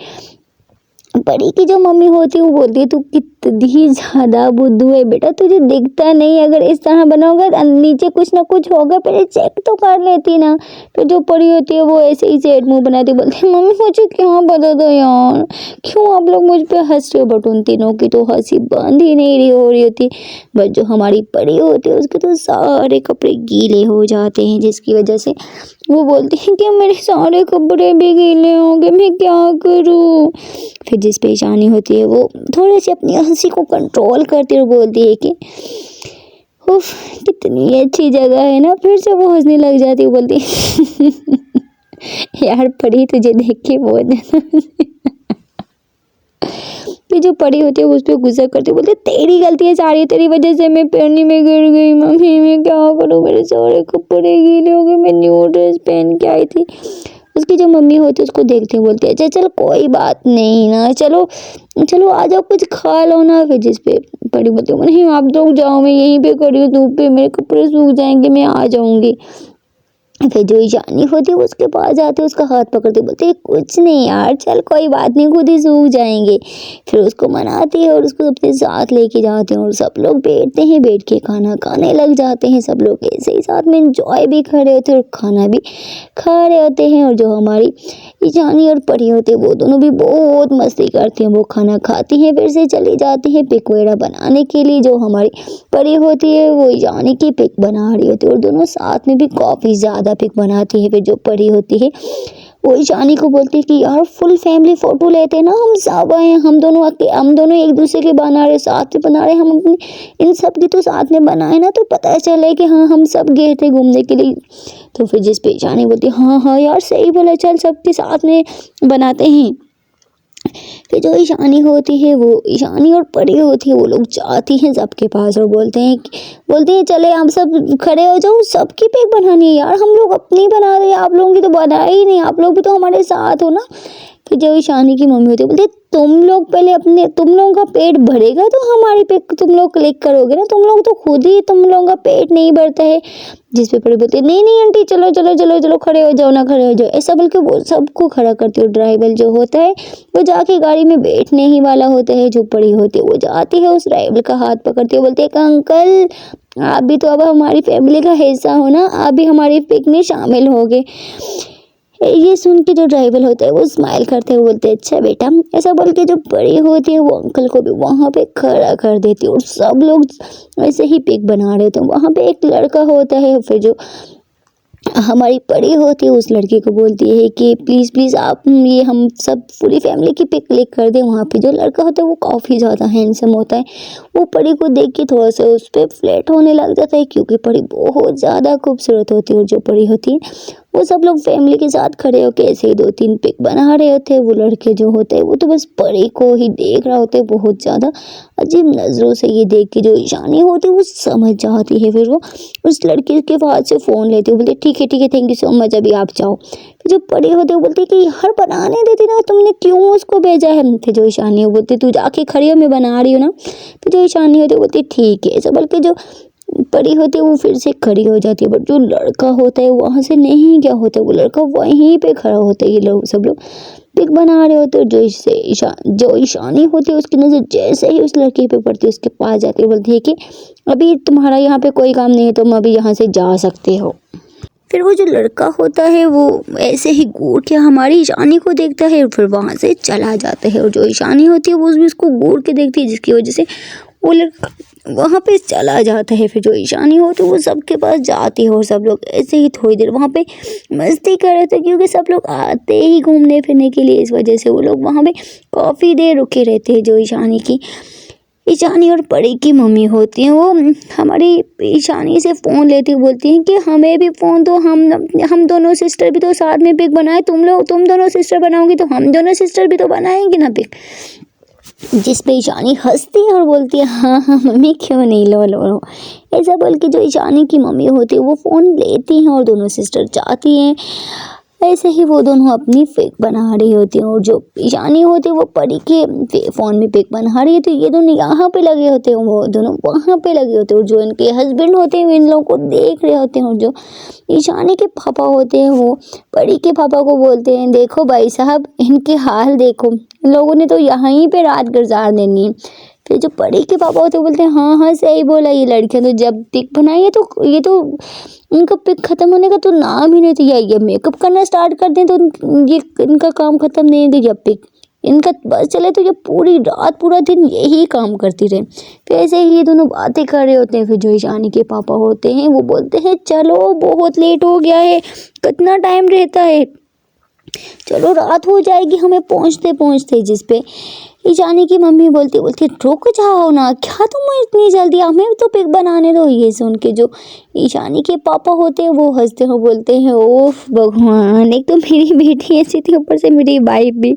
परी की जो मम्मी होती है वो बोलती है तू कितनी ज़्यादा बुद्धू है बेटा, तुझे दिखता नहीं, अगर इस तरह बनाओगे तो नीचे कुछ ना कुछ होगा, पहले चेक तो कर लेती ना। फिर जो परी होती है वो ऐसे ही सेठ मुंह बनाती बोलती है मम्मी मुझे क्या पता था यार, क्यों आप लोग मुझ पे हंस रहे हो? बट उन तीनों की तो हंसी बंद ही नहीं रही हो रही होती। बट जो हमारी परी होती है उसके तो सारे कपड़े गीले हो जाते हैं, जिसकी वजह से वो बोलती है कि मेरे सारे कपड़े भी गीले हो गए, मैं क्या करूँ? फिर जिस पे ईशानी होती है वो थोड़ी सी अपनी हंसी को कंट्रोल करती हुए बोलती है कि उफ कितनी अच्छी जगह है ना। फिर से वो हंसने लग जाती है, बोलती है यार परी तुझे देख के बहुत फिर जो परी होती है वो उस पर गुस्सा करती है, बोलती है तेरी गलती है सारी, तेरी वजह से मैं पानी में गिर गई। मम्मी मैं क्या करूँ, मेरे सारे कपड़े गीले हो गए, मैं न्यू ड्रेस पहन के आई थी। उसकी जो मम्मी होती है उसको देखती है बोलती है अच्छा चल कोई बात नहीं ना, चलो चलो आ जाओ कुछ खा लो ना। फिर जिस पे परी बोलती है नहीं आप लोग जाओ, मैं यहीं पे खड़ी हूँ धूप पे, मेरे कपड़े सूख जाएंगे, मैं आ जाऊंगी। फिर जो ईशानी होती है उसके पास जाते उसका हाथ पकड़ते बोलते कुछ नहीं यार, चल कोई बात नहीं, खुद ही सूख जाएंगे। फिर उसको मनाती है और उसको अपने साथ लेके जाते हैं और सब लोग बैठते हैं, बैठ के खाना खाने लग जाते हैं। सब लोग ऐसे ही साथ में इंजॉय भी कर रहे होते हैं और खाना भी खा रहे होते हैं। और जो हमारी ईशानी और परी होते हैं वो दोनों भी बहुत मस्ती करती हैं। वो खाना खाती हैं फिर से चली जाती हैं पिक वगैरह बनाने के लिए। जो हमारी परी होती है वो ईशानी की पिक बना रही होती है और दोनों साथ में भी काफ़ी ज़्यादा पिक बनाती है। फिर जो परी होती है वो ईशानी को बोलती है कि यार फुल फैमिली फ़ोटो लेते हैं ना, हम सब आए हैं, हम दोनों एक दूसरे के बना रहे, साथ में बना रहे, हम अपने इन सब की तो साथ में बनाए ना, तो पता चले कि हाँ हम सब गए थे घूमने के लिए। तो फिर जिस पे ईशानी बोलती है हाँ हाँ यार सही बोला, चल सबके साथ में बनाते हैं। फिर जो ईशानी होती है वो ईशानी और परी होती है वो लोग जाती हैं सबके पास और बोलते हैं चले आप सब खड़े हो जाओ, सबकी पिक बनानी है यार, हम लोग अपनी बना रहे हैं, आप लोगों की तो बना ही नहीं, आप लोग भी तो हमारे साथ हो ना। फिर जो ईशानी की मम्मी होती है बोलती तुम लोग पहले अपने, तुम लोगों का पेट भरेगा तो हमारी पिक तुम लोग क्लिक करोगे ना, तुम लोग तो खुद ही, तुम लोगों का पेट नहीं भरता है। जिस पे परी बोलती है नहीं नहीं आंटी चलो चलो चलो चलो खड़े हो जाओ ना, खड़े हो जाओ, ऐसा बोल के वो सबको खड़ा करती है। ड्राइवर जो होता है वो जाके गाड़ी में बैठने ही वाला होता है। जो परी होती है वो जाती है उस ड्राइवर का हाथ पकड़ती है, बोलती है अंकल आप भी तो अब हमारी फैमिली का हिस्सा हो ना, आप भी हमारी पिक में शामिल हो गए। ये सुन के जो ड्राइवर होता है वो स्माइल करते हुए बोलते हैं अच्छा बेटा, ऐसा बोल के जो बड़ी होती है वो अंकल को भी वहाँ पे खड़ा कर देती है और सब लोग ऐसे ही पिक बना रहे थे। वहाँ पे एक लड़का होता है, फिर जो हमारी परी होती है उस लड़के को बोलती है कि प्लीज़ प्लीज़ आप ये हम सब पूरी फैमिली की पिक क्लिक कर दें। वहाँ पे जो लड़का होता है वो काफ़ी ज़्यादा हैंडसम होता है। वो परी को देख के थोड़ा सा उस पर फ्लैट होने लग जाता है क्योंकि परी बहुत ज़्यादा खूबसूरत होती है। और जो परी होती है वो सब लोग फैमिली के साथ खड़े होकर ऐसे ही 2-3 पिक बना रहे होते हैं। वो लड़के जो होते हैं वो तो बस परी को ही देख रहा होता है बहुत ज़्यादा अजीब नज़रों से। ये देख के जो ईशानी होती है वो समझ जाती है, फिर वो उस लड़के के पास से फ़ोन लेती है, बोलती ठीक है थैंक यू सो मच, अभी आप जाओ। फिर जो परी होते वो बोलती है कि यार बनाने देती ना, तुमने क्यों उसको भेजा है? फिर जो ईशानी हो बोलती तू जाके खड़ी हो, मैं बना रही हूँ ना। फिर जो ईशानी होती है बोलती ठीक है, ऐसा बल्कि जो परी होती है वो फिर से खड़ी हो जाती है। बट जो लड़का होता है वहाँ से नहीं क्या होता है, वो लड़का वहीं पे खड़ा होता है। ये लोग सब लोग पिक बना रहे होते हैं। जो ईशानी होती है उसकी नज़र जैसे ही उस लड़के पे पड़ती है उसके पास जाती है, बोलती है कि अभी तुम्हारा यहाँ पे कोई काम नहीं है, तुम अभी यहाँ से जा सकते हो। फिर वो जो लड़का होता है वो ऐसे ही घूर के हमारी ईशानी को देखता है और फिर वहाँ से चला जाता है। और जो ईशानी होती है वो भी उसको घूर के देखती है, जिसकी वजह से वो लड़का वहाँ पे चला जाता है। फिर जो ईशानी होती है वो सबके पास जाती है और सब लोग ऐसे ही थोड़ी देर वहाँ पे मस्ती कर रहे थे क्योंकि सब लोग आते ही घूमने फिरने के लिए, इस वजह से वो लोग वहाँ पे काफ़ी देर रुके रहते हैं। जो ईशानी की ईशानी और परी की मम्मी होती हैं, वो हमारी ईशानी से फ़ोन लेती बोलती हैं कि हमें भी फ़ोन दो, हम दोनों सिस्टर भी तो साथ में पिक बनाए, तुम दोनों सिस्टर बनाओगी तो हम दोनों सिस्टर भी तो बनाएंगे ना पिक। जिस पे ईशानी हंसती है और बोलती है हाँ हाँ मम्मी क्यों नहीं, लो लो लो। ऐसा बोल के जो ईशानी की मम्मी होती है वो फ़ोन लेती हैं और दोनों सिस्टर जाती हैं। ऐसे ही वो दोनों अपनी पिक बना रही होती हैं और जो ईशानी होती है वो परी के फ़ोन में पिक बना रही है, तो ये दोनों यहाँ पे लगे होते हैं, वो दोनों वहाँ पे लगे होते हैं। और जो इनके हस्बैंड होते हैं वो इन लोगों को देख रहे होते हैं और जो ईशानी के पापा होते हैं वो परी के पापा को बोलते हैं देखो भाई साहब इनके हाल देखो, इन लोगों ने तो यहीं पे रात गुजार देनी है। फिर जो परी के पापा होते हैं बोलते हैं हाँ हाँ सही बोला, ये लड़कियां तो जब पिक बनाई है तो ये तो उनका पिक खत्म होने का तो नाम ही नहीं था, ये मेकअप करना स्टार्ट कर दें तो ये इनका काम खत्म नहीं होगा। जब पिक इनका बस चले तो ये पूरी रात पूरा दिन यही काम करती रहे। फिर ऐसे ही ये दोनों बातें कर रहे होते हैं। फिर जो ईशानी के पापा होते हैं वो बोलते हैं चलो बहुत लेट हो गया है, कितना टाइम रहता है, चलो रात हो जाएगी हमें पहुँचते पहुँचते। जिस पे ईशानी की मम्मी बोलती रुक जाओ ना, क्या तुम इतनी जल्दी, हमें तो पिक बनाने दो। ये सुन के जो ईशानी के पापा होते हैं वो हंसते हैं, बोलते हैं ओफ भगवान, एक तो मेरी बेटी ऐसी थी ऊपर से मेरी वाइफ भी।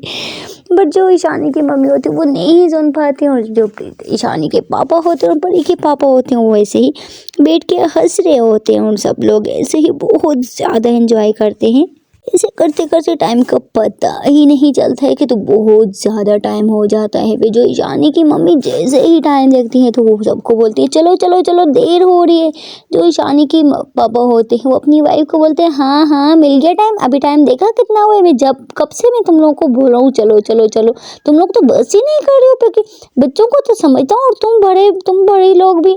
बट जो ईशानी की मम्मी होती है वो नहीं सुन पाती हैं और जो ईशानी के पापा होते हैं और परी के पापा होते हैं वो ऐसे ही बैठ के हंस रहे होते हैं और सब लोग ऐसे ही बहुत ज़्यादा एंजॉय करते हैं। ऐसे करते करते टाइम का पता ही नहीं चलता है कि तो बहुत ज़्यादा टाइम हो जाता है। फिर जो ईशानी की मम्मी जैसे ही टाइम देखती है तो वो सबको बोलती है चलो चलो चलो देर हो रही है। जो ईशानी की पापा होते हैं वो अपनी वाइफ को बोलते हैं हाँ हाँ मिल गया टाइम, अभी टाइम देखा कितना हुआ है, मैं जब कब से मैं तुम लोगों को बोल रहा हूँ चलो चलो चलो, तुम लोग तो बस ही नहीं कर रहे हो, क्योंकि बच्चों को तो समझता हूँ और तुम बड़े लोग भी।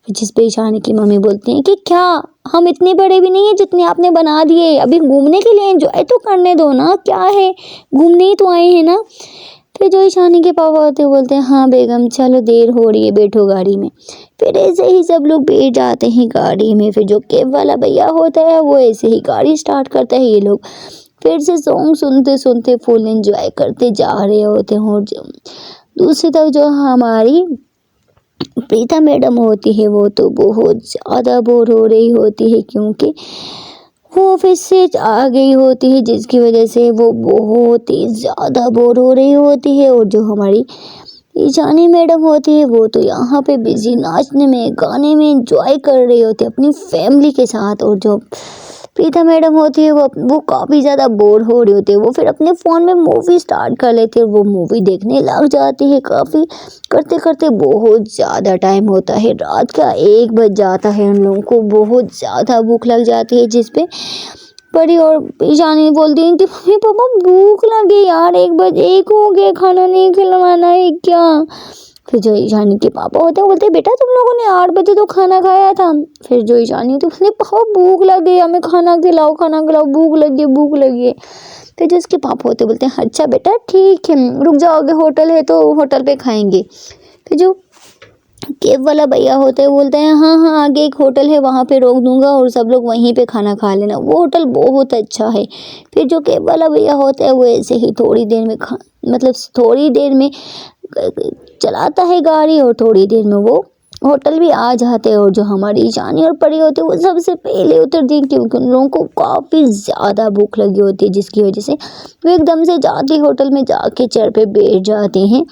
जिस पे ईशानी की मम्मी बोलती हैं कि क्या हम इतने बड़े भी नहीं है जितने आपने बना दिए, अभी घूमने के लिए एंजॉय तो करने दो ना, क्या है घूमने ही तो आए हैं ना। फिर जो ईशानी के पापा होते हैं बोलते हैं हाँ बेगम चलो देर हो रही है बैठो गाड़ी में। फिर ऐसे ही सब लोग बैठ जाते हैं गाड़ी में। फिर जो कैब वाला भैया होता है वो ऐसे ही गाड़ी स्टार्ट करता है, ये लोग फिर से सॉन्ग सुनते सुनते फुल एंजॉय करते जा रहे होते हैं। और दूसरी तरफ जो हमारी प्रीता मैडम होती है वो तो बहुत ज़्यादा बोर हो रही होती है, क्योंकि वो ऑफिस से आ गई होती है जिसकी वजह से वो बहुत ही ज़्यादा बोर हो रही होती है। और जो हमारी ईशानी मैडम होती है वो तो यहाँ पे बिजी नाचने में गाने में एंजॉय कर रही होती है अपनी फैमिली के साथ। और जो प्रीता मैडम होती है वो काफ़ी ज़्यादा बोर हो रही होती है, वो फिर अपने फ़ोन में मूवी स्टार्ट कर लेती है, वो मूवी देखने लग जाती है। काफ़ी करते करते बहुत ज़्यादा टाइम होता है, रात का 1 बज जाता है, उन लोगों को बहुत ज़्यादा भूख लग जाती है। जिस पे परी और ईशानी बोलती हैं कि मम्मी पापा भूख लगी यार, 1 हो गया, खाना नहीं खिलवाना है क्या। फिर जो ईशानी के पापा होते हैं बोलते हैं बेटा तुम लोगों ने 8 बजे तो खाना खाया था। फिर जो ईशानी तो उसने पापा भूख लगी, हमें खाना खिलाओ भूख लगी है। फिर जो उसके पापा होते बोलते हैं अच्छा बेटा ठीक है रुक जाओगे, होटल है तो होटल पे खाएंगे। फिर जो कैब वाला भैया होता है बोलते हैं हाँ हाँ आगे एक होटल है वहाँ पे रोक दूंगा और सब लोग वहीं पे खाना खा लेना, वो होटल बहुत अच्छा है। फिर जो कैब वाला भैया होता है वो ऐसे ही थोड़ी देर में चलाता है गाड़ी और थोड़ी देर में वो होटल भी आ जाते हैं। और जो हमारी ईशानी और परी होते हैं वो सबसे पहले उतरती हैं, क्योंकि उन लोगों को काफ़ी ज़्यादा भूख लगी होती है, जिसकी वजह से वो एकदम से जाते होटल में जाके चेयर पे बैठ जाते हैं।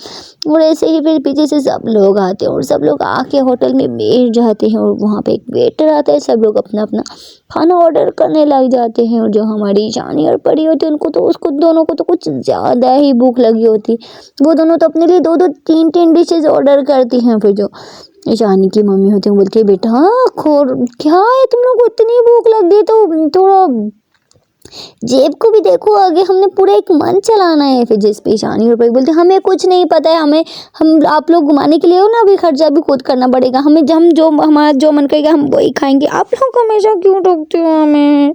और ऐसे ही फिर पीछे से सब लोग आते हैं और सब लोग आके होटल में बैठ जाते हैं और वहाँ पे एक वेटर आता है, सब लोग अपना अपना खाना ऑर्डर करने लग जाते हैं। और जो हमारी ईशानी और परी होती है उसको दोनों को तो कुछ ज़्यादा ही भूख लगी होती, वो दोनों तो अपने लिए 2-2 3-3 डिशेज ऑर्डर करती हैं। फिर जो ईशानी की मम्मी होती है बोलती है बेटा क्या है तुम लोग को इतनी भूख लग गई तो थोड़ा जेब को भी देखो, आगे हमने पूरा एक मंथ चलाना है। फिर जिस पे ईशानी और परी बोलते हमें कुछ नहीं पता है, हम आप लोग घुमाने के लिए हो ना, अभी खर्चा भी खुद करना पड़ेगा हमें, हमारा जो मन करेगा हम वही खाएंगे, आप लोग हमेशा क्यों टोकते हो हमें।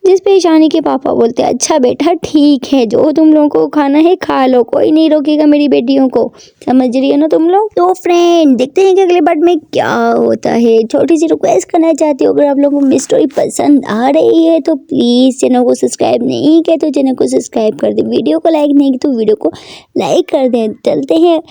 जिस पे ईशानी के पापा बोलते हैं अच्छा बेटा ठीक है जो तुम लोगों को खाना है खा लो, कोई नहीं रोकेगा मेरी बेटियों को, समझ रही हो ना तुम लोग। तो फ्रेंड देखते हैं कि अगले पार्ट में क्या होता है। छोटी सी रिक्वेस्ट करना चाहती हूँ, अगर आप लोगों को मेरी स्टोरी पसंद आ रही है तो प्लीज़ चैनल को सब्सक्राइब नहीं किया तो चैनल को सब्सक्राइब कर दें, वीडियो को लाइक नहीं किया तो वीडियो को लाइक कर दें। चलते हैं